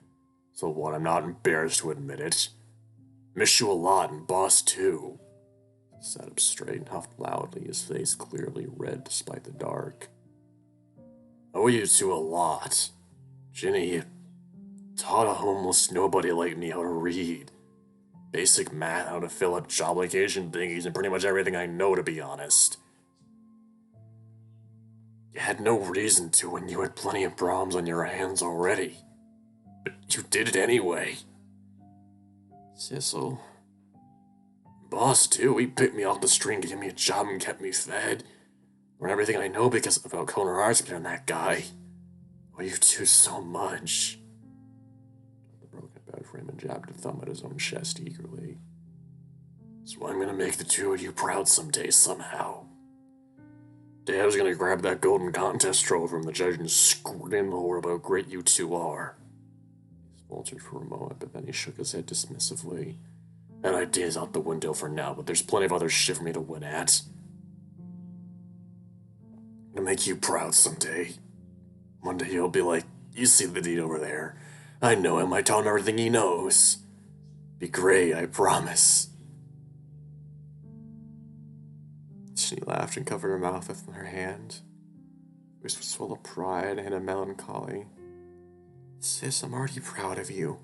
So what, I'm not embarrassed to admit it. Miss you a lot, and boss too. He sat up straight and huffed loudly, his face clearly red despite the dark. I owe you two a lot. Ginny, you taught a homeless nobody like me how to read. Basic math, how to fill out job application thingies, and pretty much everything I know, to be honest. You had no reason to when you had plenty of problems on your hands already. But you did it anyway. Cecil. Boss, too, he picked me off the street, gave me a job, and kept me fed. Learned everything I know because of culinary arts and that guy. Oh, you two so much. The broken bed frame and jabbed a thumb at his own chest eagerly. So I'm gonna make the two of you proud someday, somehow. Dad was gonna grab that golden contest trophy from the judge and scream over about how great you two are. He faltered for a moment, but then he shook his head dismissively. That idea's out the window for now, but there's plenty of other shit for me to win at. I'm gonna make you proud someday. One day you'll be like, you see the deed over there. I know him, I tell him everything he knows. Be great, I promise. She laughed and covered her mouth with her hand. Her voice was full of pride and a melancholy. Sis, I'm already proud of you.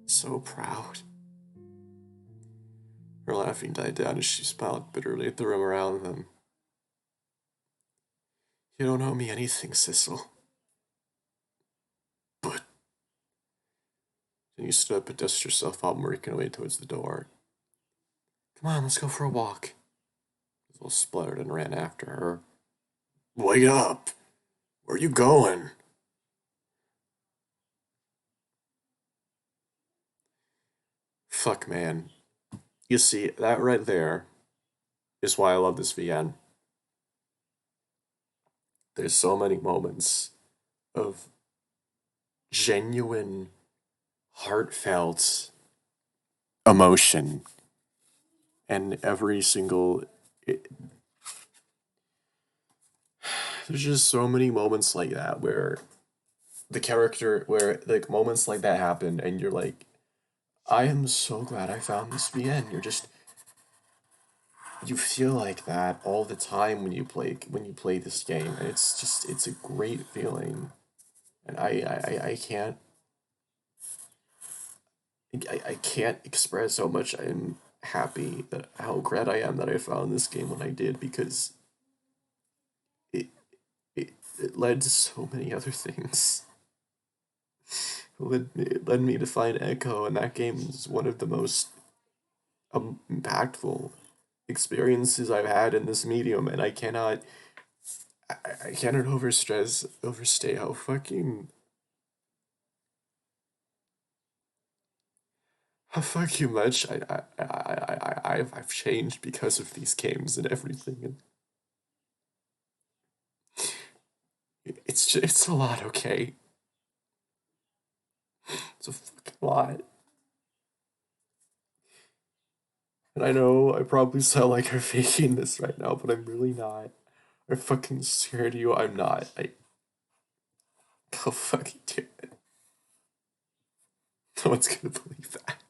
So proud. Her laughing died down as she smiled bitterly at the room around them. You don't owe me anything, Cecil. But... Then you stood up and dusted yourself off, working away towards the door. Come on, let's go for a walk. Cecil spluttered and ran after her. Wait up! Where are you going? Fuck, man. You see, that right there is why I love this VN. There's so many moments of genuine, heartfelt emotion, and every single. There's just so many moments like that where where like moments like that happen, and you're like, I am so glad I found this VN. You feel like that all the time when you play this game, and it's a great feeling, and I can't I can't express how much I'm happy that how glad I am that I found this game when I did, because it it led to so many other things. It led me to find Echo, and that game is one of the most impactful experiences I've had in this medium, and I cannot overstay how fucking much I've changed because of these games and everything, and it's a lot, okay? It's a fucking lot. And I know I probably sound like I'm faking this right now, but I'm really not. I fucking swear to you, I'm not. Oh fucking damn it. No one's gonna believe that.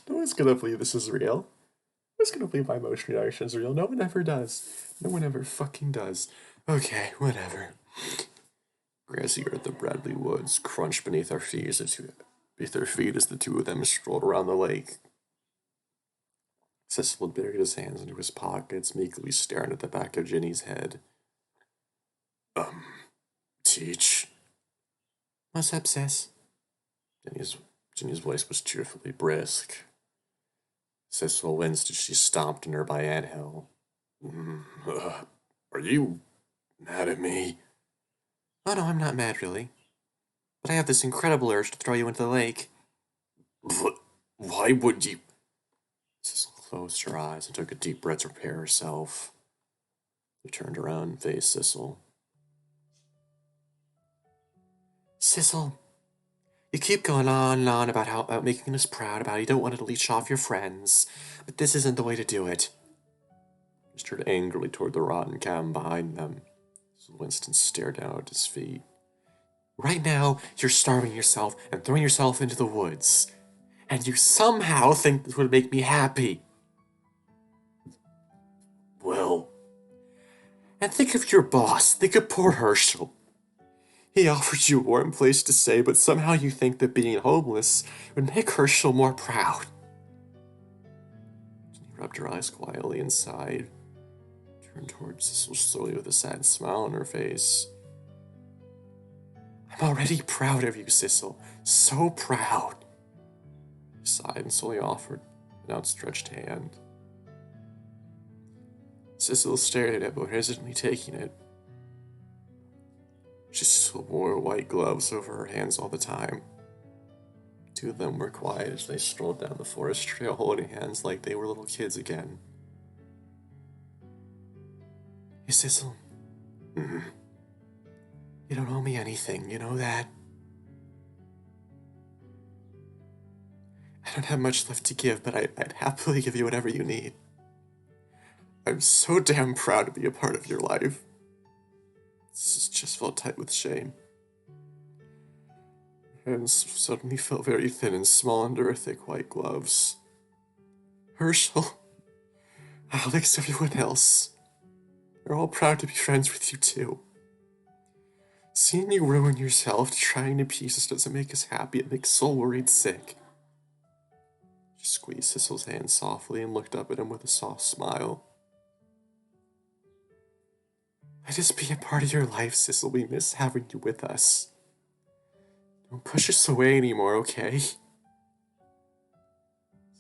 No one's gonna believe this is real. No one's gonna believe my emotion reaction is real. No one ever does. No one ever fucking does. Okay, whatever. Grassy earth of Bradley Woods crunched beneath their feet as the two of them strolled around the lake. Cecil had buried his hands into his pockets, meekly staring at the back of Ginny's head. Um, Teach. What's up, Sis? Ginny's, Ginny's voice was cheerfully brisk. Cecil winced as she stomped in her by anthill. Are you mad at me? Oh no, I'm not mad, really. But I have this incredible urge to throw you into the lake. Why would you? Cecil closed her eyes and took a deep breath to prepare herself. She turned around and faced Cecil. Cecil, you keep going on and on about making us proud, about how you don't want to leech off your friends, but this isn't the way to do it. He turned angrily toward the rotten cabin behind them. Winston stared down at his feet. Right now, you're starving yourself and throwing yourself into the woods. And you somehow think this would make me happy. Well. And think of your boss. Think of poor Herschel. He offered you a warm place to stay, but somehow you think that being homeless would make Herschel more proud. She rubbed her eyes quietly and sighed. Turned towards Cecil slowly with a sad smile on her face. I'm already proud of you, Cecil. So proud. He sighed and slowly offered an outstretched hand. Cecil stared at it, but hesitantly taking it. She still wore white gloves over her hands all the time. The two of them were quiet as they strolled down the forest trail, holding hands like they were little kids again. Hey, Cecil. Mm-hmm. You don't owe me anything, you know that? I don't have much left to give, but I'd happily give you whatever you need. I'm so damn proud to be a part of your life. This just felt tight with shame. Her hands suddenly felt very thin and small under her thick white gloves. Herschel, Alex, everyone else. They're all proud to be friends with you too. Seeing you ruin yourself trying to please us doesn't make us happy, it makes soul worried sick. She squeezed Cecil's hand softly and looked up at him with a soft smile. Let us be a part of your life, Cecil. We miss having you with us. Don't push us away anymore, okay?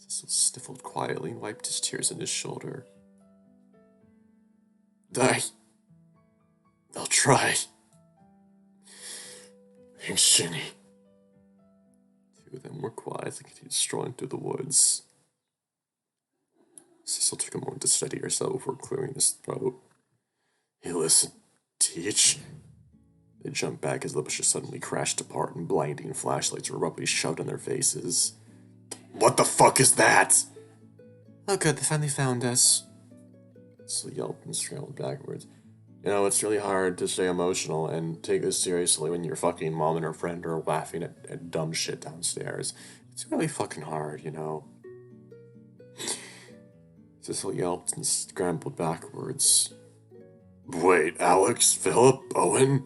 Cecil sniffled quietly and wiped his tears on his shoulder. I'll try. Thanks, Jenny. Two of them were quiet and continued strolling through the woods. Cecil took a moment to steady herself before clearing his throat. Hey, listen, Teach. They jumped back as the bushes suddenly crashed apart and blinding flashlights were abruptly shoved in their faces. What the fuck is that? Oh good, they finally found us. Cecil yelped and scrambled backwards. You know, it's really hard to stay emotional and take this seriously when your fucking mom and her friend are laughing at dumb shit downstairs. It's really fucking hard, you know. Cecil yelped and scrambled backwards. Wait, Alex, Philip, Owen?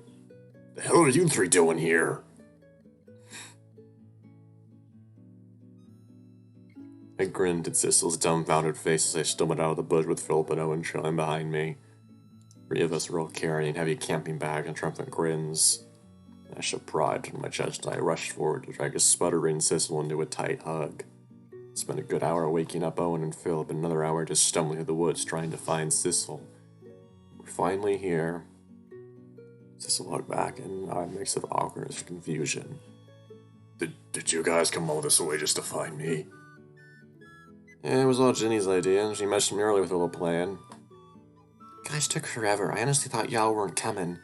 The hell are you three doing here? I grinned at Cecil's dumbfounded face as I stumbled out of the bush with Philip and Owen trailing behind me. 3 of us were all carrying heavy camping bags and triumphant grins. I shoved pride in my chest and I rushed forward to drag a sputtering Cecil into a tight hug. I spent a good hour waking up Owen and Philip and another hour just stumbling through the woods trying to find Cecil. We're finally here. Cecil hugged back in a mix of awkwardness and confusion. Did you guys come all this way just to find me? Yeah, it was all Ginny's idea. She messaged me earlier with a little plan. Guys took forever. I honestly thought y'all weren't coming.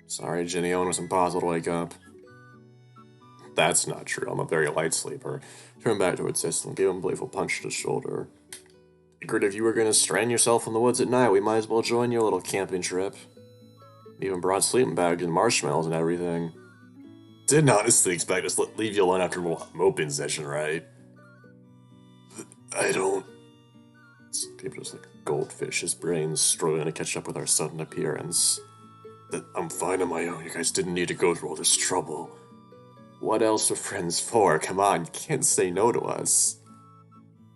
Sorry, Ginny. Owen was impossible to wake up. That's not true. I'm a very light sleeper. Turned back towards Cecil and gave him a playful punch to the shoulder. Figured if you were going to strand yourself in the woods at night, we might as well join your little camping trip. Even brought sleeping bags and marshmallows and everything. Didn't honestly expect us to leave you alone after a moping session, right? I don't... People just like goldfish, his brain's struggling to catch up with our sudden appearance. I'm fine on my own, you guys didn't need to go through all this trouble. What else are friends for? Come on, you can't say no to us.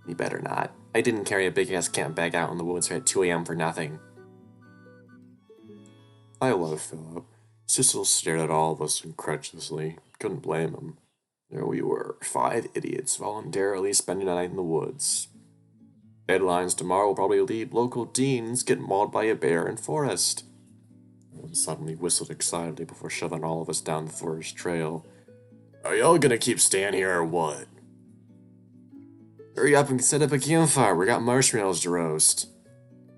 You better not. I didn't carry a big-ass camp bag out in the woods at 2 a.m. for nothing. I love Philip. Cecil stared at all of us incredulously. Couldn't blame him. There we were, 5 idiots voluntarily spending a night in the woods. Headlines tomorrow will probably lead local deans get mauled by a bear in forest. One suddenly whistled excitedly before shoving all of us down the forest trail. Are y'all gonna keep staying here or what? Hurry up and set up a campfire. We got marshmallows to roast.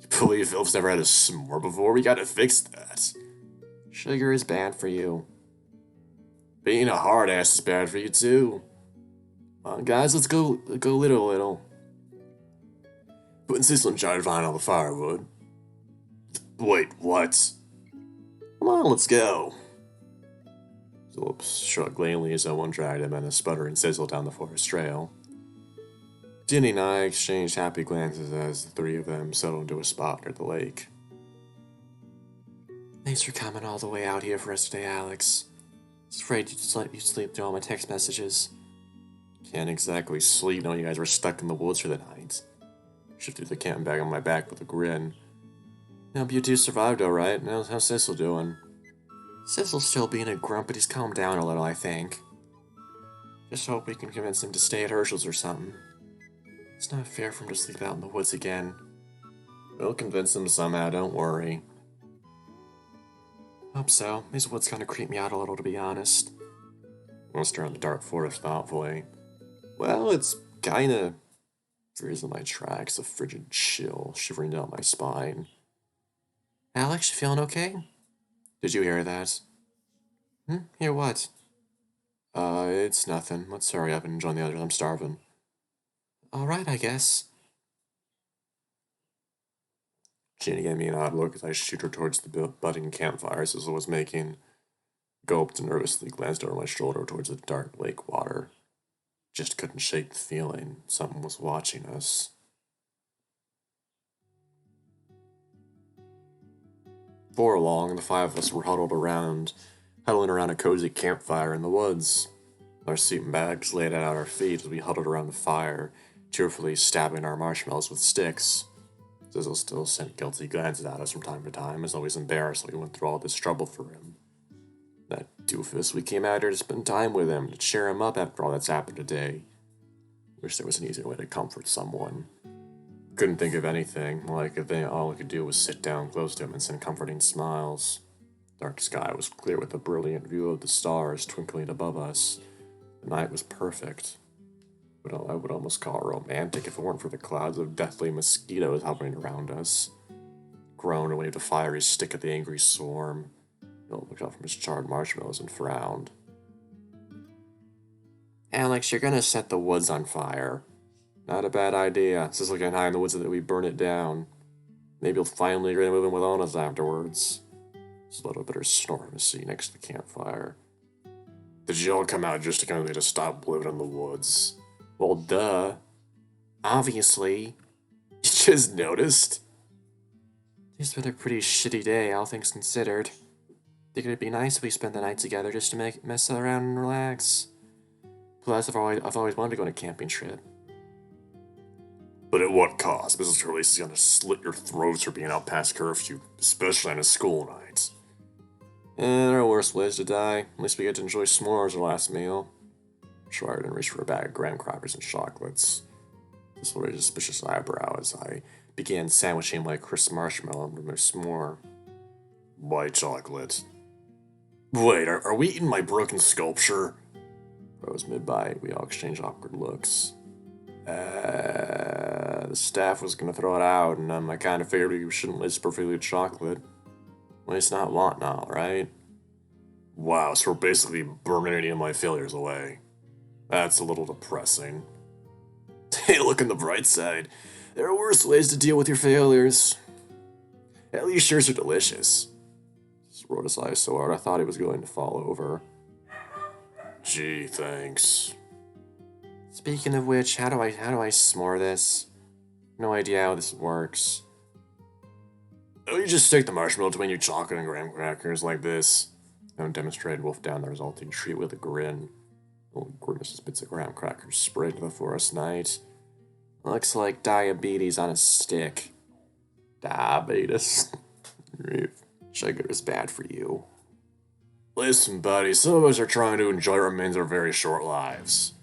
You believe Philip's never had a s'more before? We gotta fix that. Sugar is bad for you. Being a hard ass is bad for you too. Come on, guys, let's go little. Putting Cecil in charge of finding all the firewood. Wait, what? Come on, let's go. Philip shrugged lamely as Owen dragged him and a sputtering Cecil down the forest trail. Ginny and I exchanged happy glances as the 3 of them settled into a spot near the lake. Thanks for coming all the way out here for us today, Alex. I was afraid you'd let you sleep through all my text messages. Can't exactly sleep knowing you guys were stuck in the woods for the night. Shifted the camping bag on my back with a grin. Hope you 2 survived alright. How's Cecil doing? Cecil's still being a grump, but he's calmed down a little, I think. Just hope we can convince him to stay at Herschel's or something. It's not fair for him to sleep out in the woods again. We'll convince him somehow, don't worry. Hope so. These woods kind of creep me out a little, to be honest. I'll stare in the dark forest thoughtfully. Well, it's kinda... freezing my tracks, a frigid chill shivering down my spine. Alex, you feeling okay? Did you hear that? Hear what? It's nothing. Let's hurry up and join the others. I'm starving. Alright, I guess. Ginny gave me an odd look as I shooed her towards the budding campfire Cecil was making. Gulped and nervously glanced over my shoulder towards the dark lake water. Just couldn't shake the feeling someone was watching us. Before long, the 5 of us were huddling around a cozy campfire in the woods. Our sleeping bags laid out at our feet as we huddled around the fire, cheerfully stabbing our marshmallows with sticks. Cecil still sent guilty glances at us from time to time, as though he's embarrassed that we went through all this trouble for him. That doofus, we came out here to spend time with him, to cheer him up after all that's happened today. Wish there was an easier way to comfort someone. Couldn't think of anything, like if all we could do was sit down close to him and send comforting smiles. Dark sky was clear with a brilliant view of the stars twinkling above us. The night was perfect. I would almost call it romantic if it weren't for the clouds of deathly mosquitoes hovering around us. Groaned and waved a fiery stick at the angry swarm. Philip looked up from his charred marshmallows and frowned. Alex, you're gonna set the woods on fire. Not a bad idea. Sissel getting high in the woods so that we burn it down. Maybe you'll finally agree to move in with us afterwards. Just a little bit of snort from his seat next to the campfire. Did you all come out just to kind of to stop living in the woods? Well, duh. Obviously. You just noticed? It's been a pretty shitty day, all things considered. Think it'd be nice if we spent the night together just to mess around and relax. Plus, I've always wanted to go on a camping trip. But at what cost? Mrs. Hurley is gonna slit your throats for being out past curfew, especially on a school night. There are worse ways to die. At least we get to enjoy s'mores our last meal. Schreier didn't reach for a bag of graham crackers and chocolates. This raised a suspicious eyebrow as I began sandwiching my crisp marshmallow from my s'more. Why chocolate? Wait, are we eating my broken sculpture? Rose mid-bite. We all exchanged awkward looks. The staff was gonna throw it out, and I kind of figured we shouldn't waste perfectly chocolate. Waste not, want not, right? Wow, so we're basically burning any of my failures away. That's a little depressing. Hey, look on the bright side. There are worse ways to deal with your failures. At least yours are delicious. Just rolled his eyes so hard I thought he was going to fall over. Gee, thanks. Speaking of which, how do I s'more this? No idea how this works. Oh, you just stick the marshmallow between your chocolate and graham crackers like this. And demonstrated wolfed down the resulting treat with a grin. Little grimaces bits of graham crackers sprayed to the forest night. Looks like diabetes on a stick. Diabetes. Sugar is bad for you. Listen, buddy, some of us are trying to enjoy our remains of our very short lives.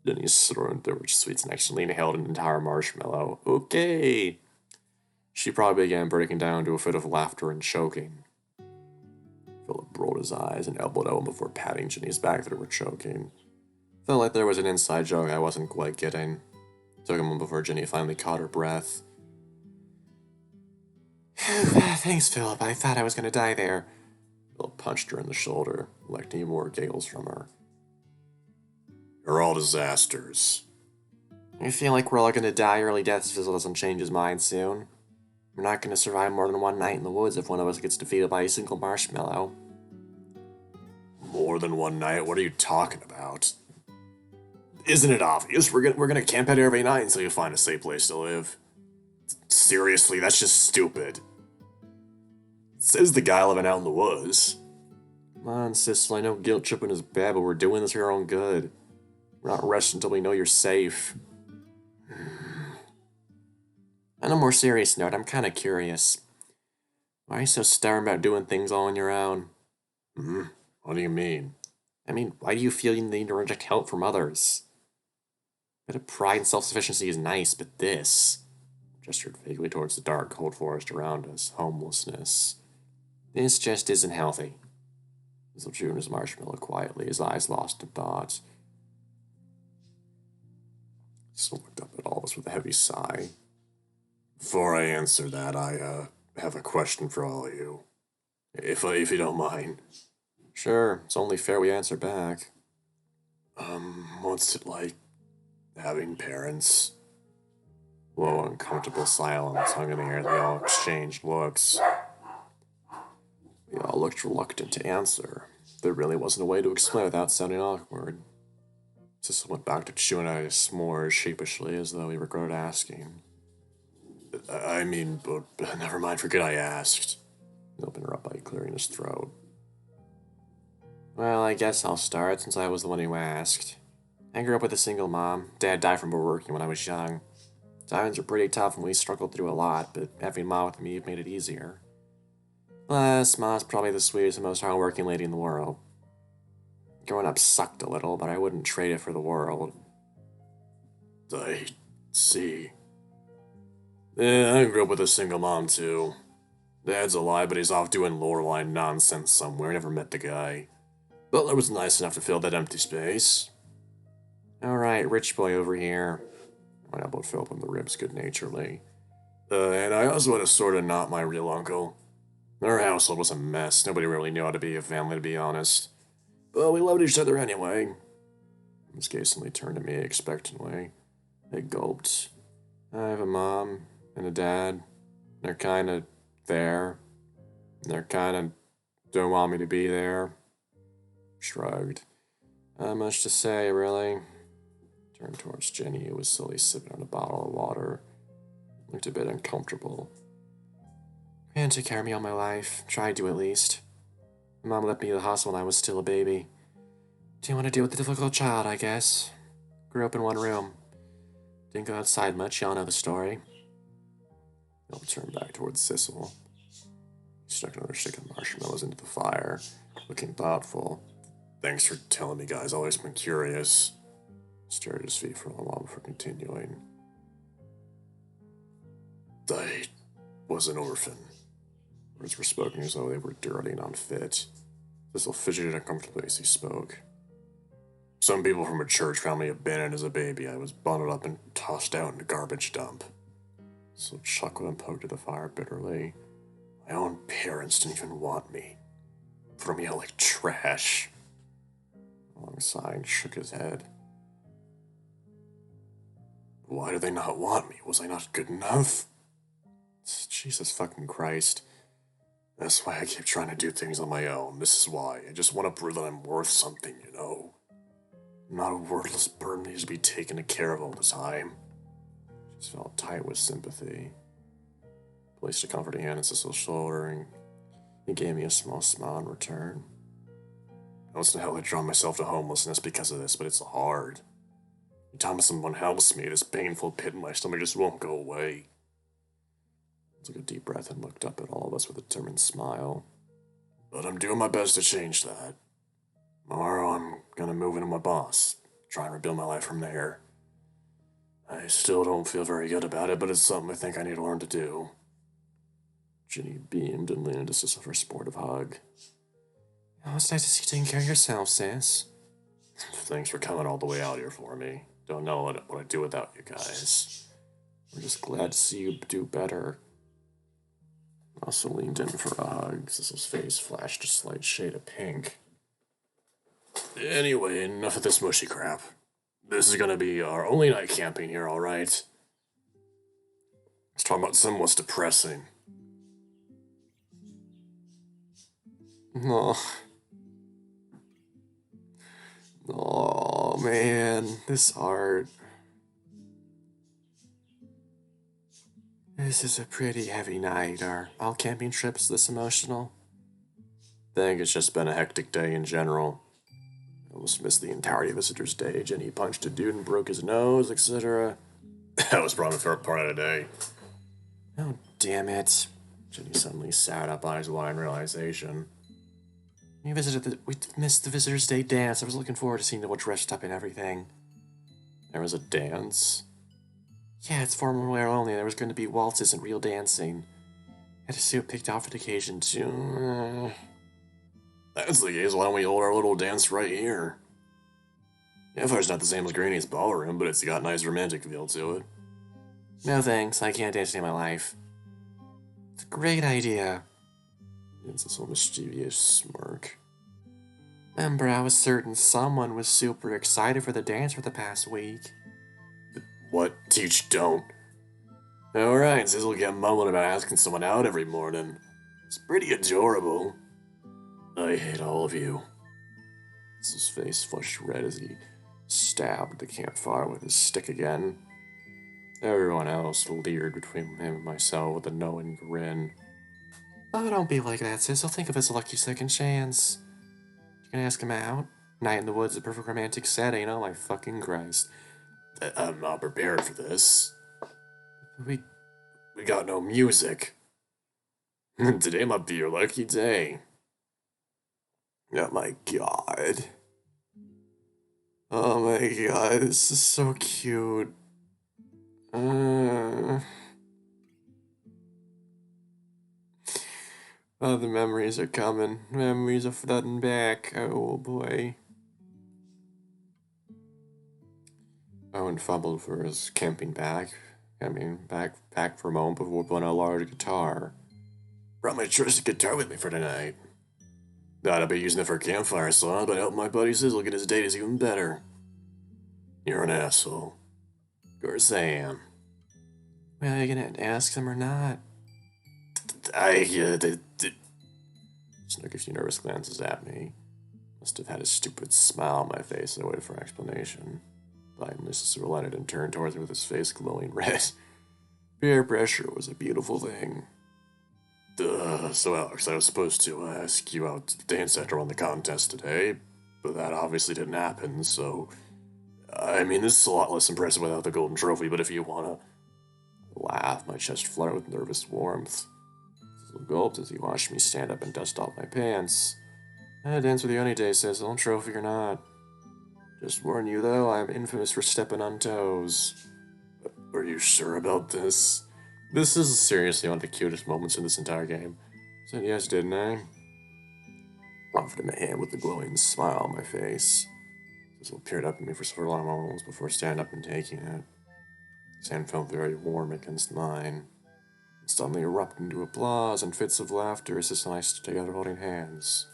Then he threw the rich sweets next to Lena held an entire marshmallow. Okay. She probably began breaking down into a fit of laughter and choking. Philip rolled his eyes and elbowed Owen before patting Ginny's back that were choking. Felt like there was an inside joke I wasn't quite getting. Took a moment before Ginny finally caught her breath. Thanks, Philip. I thought I was going to die there. Philip punched her in the shoulder, collecting more giggles from her. You're all disasters. I feel like we're all going to die early deaths if Fizzle doesn't change his mind soon. We're not going to survive more than one night in the woods if one of us gets defeated by a single marshmallow. More than one night? What are you talking about? Isn't it obvious? We're gonna camp out every night until you find a safe place to live. Seriously, that's just stupid. Says the guy living out in the woods. Come on, Sissel, I know guilt tripping is bad, but we're doing this for our own good. We're not resting until we know you're safe. On a more serious note, I'm kind of curious. Why are you so stubborn about doing things all on your own? What do you mean? I mean, why do you feel you need to reject help from others? A bit of pride and self-sufficiency is nice, but this... Gestured vaguely towards the dark, cold forest around us. Homelessness. This just isn't healthy. Fizzle chewed his marshmallow quietly, his eyes lost in thought. He looked up at all of us with a heavy sigh. Before I answer that, I have a question for all of you. If you don't mind. Sure, it's only fair we answer back. What's it like having parents? Low, uncomfortable silence hung in the air as we all exchanged looks. We all looked reluctant to answer. There really wasn't a way to explain without sounding awkward. Sissel went back to chewing at his s'mores sheepishly as though he regretted asking. I mean, but never mind, forget I asked. He opened her up by clearing his throat. Well, I guess I'll start since I was the one who asked. I grew up with a single mom. Dad died from overworking when I was young. Times were pretty tough and we struggled through a lot, but having Mom with me made it easier. Plus, Mom's probably the sweetest and most hardworking lady in the world. Growing up sucked a little, but I wouldn't trade it for the world. I see. Yeah, I grew up with a single mom, too. Dad's alive, but he's off doing Lorelei nonsense somewhere. Never met the guy. Butler was nice enough to fill that empty space. Alright, rich boy over here. I elbowed Philip on the ribs good-naturedly. And I also had a sort of not my real uncle. Our household was a mess. Nobody really knew how to be a family, to be honest. But we loved each other anyway. Miss Casonly turned to me expectantly. I gulped. I have a mom and a dad. They're kinda there. They're kinda don't want me to be there. Shrugged. Not much to say, really. Turned towards Jenny, who was slowly sipping on a bottle of water. Looked a bit uncomfortable. Gran took care of me all my life. Tried to, at least. Mom left me to the hospital when I was still a baby. Didn't want to deal with the difficult child, I guess. Grew up in one room. Didn't go outside much, y'all know the story. I'll turn back towards Sissel. He stuck another stick of marshmallows into the fire, looking thoughtful. Thanks for telling me, guys. Always been curious. Stared at his feet for a while before continuing. I was an orphan. Words were spoken as though they were dirty and unfit. Sissel fidgeted uncomfortably as he spoke. Some people from a church found me abandoned as a baby. I was bundled up and tossed out in a garbage dump. So chuckled and poked at the fire bitterly. My own parents didn't even want me. Threw me out like trash. Long sighed and shook his head. Why do they not want me? Was I not good enough? Jesus fucking Christ. That's why I keep trying to do things on my own. This is why. I just want to prove that I'm worth something, you know? I'm not a wordless burden that needs to be taken care of all the time. Just felt tight with sympathy. Placed a comforting hand on Sissel's shoulder, and he gave me a small smile in return. I was in hell had drawn myself to homelessness because of this, but it's hard. Every time someone helps me, this painful pit in my stomach just won't go away. I took a deep breath and looked up at all of us with a determined smile. But I'm doing my best to change that. Tomorrow I'm gonna move into my boss, try and rebuild my life from there. I still don't feel very good about it, but it's something I think I need to learn to do. Ginny beamed and leaned into Sissel for a sportive hug. Oh, it's nice to see you taking care of yourself, sis. Thanks for coming all the way out here for me. Don't know what I'd do without you guys. We're just glad to see you do better. I also leaned in for a hug. Sissel's face flashed a slight shade of pink. Anyway, enough of this mushy crap. This is gonna be our only night camping here, alright? Let's talk about something what's depressing. Oh man, this art. This is a pretty heavy night. Are all camping trips this emotional? I think it's just been a hectic day in general. I almost missed the entirety of Visitor's Day. Jenny punched a dude and broke his nose, etc. That was probably the third part of the day. Oh, damn it. Jenny suddenly sat up, eyes wide in realization. We missed the Visitor's Day dance. I was looking forward to seeing them all dressed up and everything. There was a dance? Yeah, it's formal wear only. There was going to be waltzes and real dancing. Had a suit picked out for the occasion, too. That's the case. Why don't we hold our little dance right here? Campfire's not the same as Granny's ballroom, but it's got a nice romantic feel to it. No thanks. I can't dance in my life. It's a great idea. It's this little mischievous smirk. Remember, I was certain someone was super excited for the dance for the past week. What? Teach don't. Alright, Sizzle get mumbling about asking someone out every morning. It's pretty adorable. I hate all of you. Sizzle's face flushed red as he stabbed the campfire with his stick again. Everyone else leered between him and myself with a knowing grin. Oh, don't be like that, Sizzle. Think of it as a lucky second chance. You gonna ask him out? Night in the woods, a perfect romantic setting. Oh my fucking Christ. I'm not prepared for this. We got no music. Today might be your lucky day. Oh my god. Oh my god, this is so cute. Oh, the memories are coming. Memories are flooding back. Oh boy. Owen fumbled for his camping bag. Back for a moment before pulling out a large guitar. Brought my trusty guitar with me for tonight. Thought I'd be using it for a campfire song, but helping my buddy Sizzle get his date is even better. You're an asshole. Of course I am. Well, are you gonna ask him or not? Snook a few nervous glances at me. Must have had a stupid smile on my face and I waited for an explanation. Finally, Sister relented and turned towards me with his face glowing red. Peer pressure was a beautiful thing. So Alex, I was supposed to ask you out to the dance center on the contest today, but that obviously didn't happen, so... I mean, this is a lot less impressive without the golden trophy, but if you wanna... Laugh, my chest fluttered with nervous warmth. Sizzle gulped as he watched me stand up and dust off my pants. I'd dance with you any day, Sizzle, trophy or not. Just warn you, though, I'm infamous for stepping on toes. Are you sure about this? This is seriously one of the cutest moments in this entire game. Said yes, didn't I? Offered him a hand with a glowing smile on my face. Sizzle peered up at me for several long moments before standing up and taking it. His hand felt very warm against mine. And suddenly erupted into applause and fits of laughter as Sizzle and I stood together holding hands.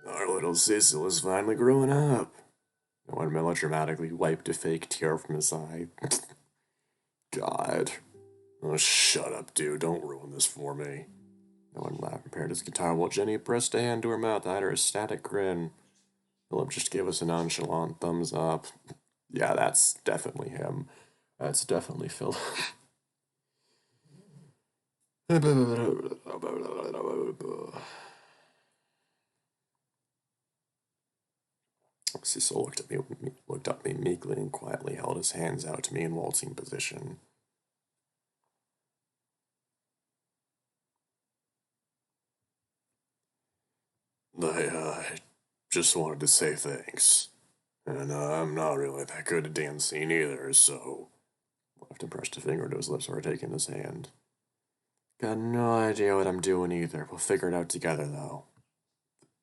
Our little Sizzle is finally growing up. No one melodramatically wiped a fake tear from his eye. God. Oh, shut up, dude. Don't ruin this for me. No one laughed and paired his guitar while Jenny pressed a hand to her mouth and eyed her ecstatic grin. Philip just gave us a nonchalant thumbs up. Yeah, that's definitely him. That's definitely Philip. Cecil looked up at me meekly and quietly held his hands out to me in waltzing position. I just wanted to say thanks. And I'm not really that good at dancing either, so... Left and brushed a finger to his lips before taking his hand. Got no idea what I'm doing either. We'll figure it out together, though.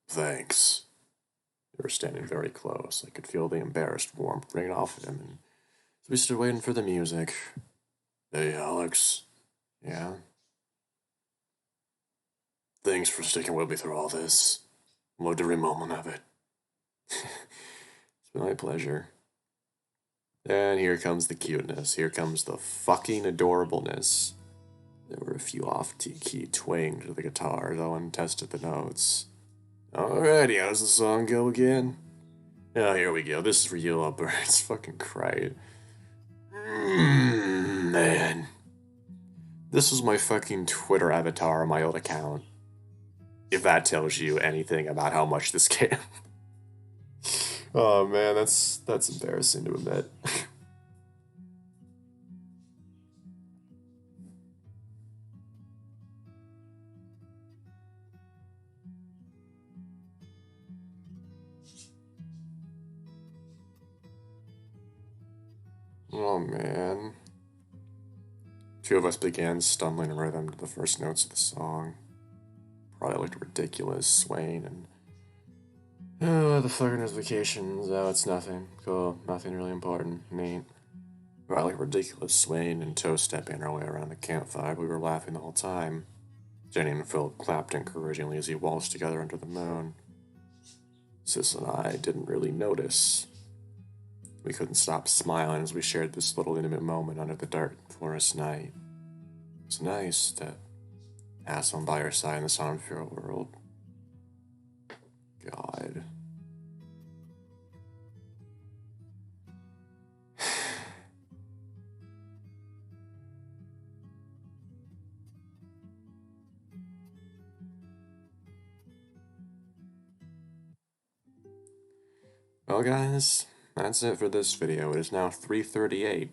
Thanks. They were standing very close. I could feel the embarrassed warmth ringing off of him, and so we stood waiting for the music. Hey, Alex. Yeah? Thanks for sticking with me through all this. Loved every moment of it. It's been my pleasure. And here comes the cuteness. Here comes the fucking adorableness. There were a few off-key twangs to the guitar as Owen tested the notes. Alrighty, how does the song go again? Oh, here we go. This is for you, little birds. Fucking cried. Man. This is my fucking Twitter avatar on my old account. If that tells you anything about how much this game... Oh man, that's embarrassing to admit. Oh man. Two of us began stumbling rhythm to the first notes of the song. Probably looked ridiculous, swaying and... Oh, the fucking vacations. Oh, it's nothing. Cool. Nothing really important. Neat. Probably ridiculous, swaying and toe-stepping our way around the campfire. We were laughing the whole time. Jenny and Philip clapped encouragingly as we waltzed together under the moon. Sis and I didn't really notice. We couldn't stop smiling as we shared this little intimate moment under the dark forest night. It's nice to have someone by your side in this unfair world. God. Well, guys, that's it for this video. It is now 3:38.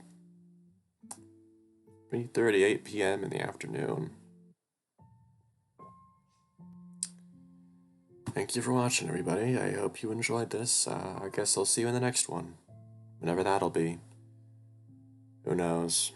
3:38 p.m. in the afternoon. Thank you for watching, everybody. I hope you enjoyed this. I guess I'll see you in the next one. Whenever that'll be. Who knows?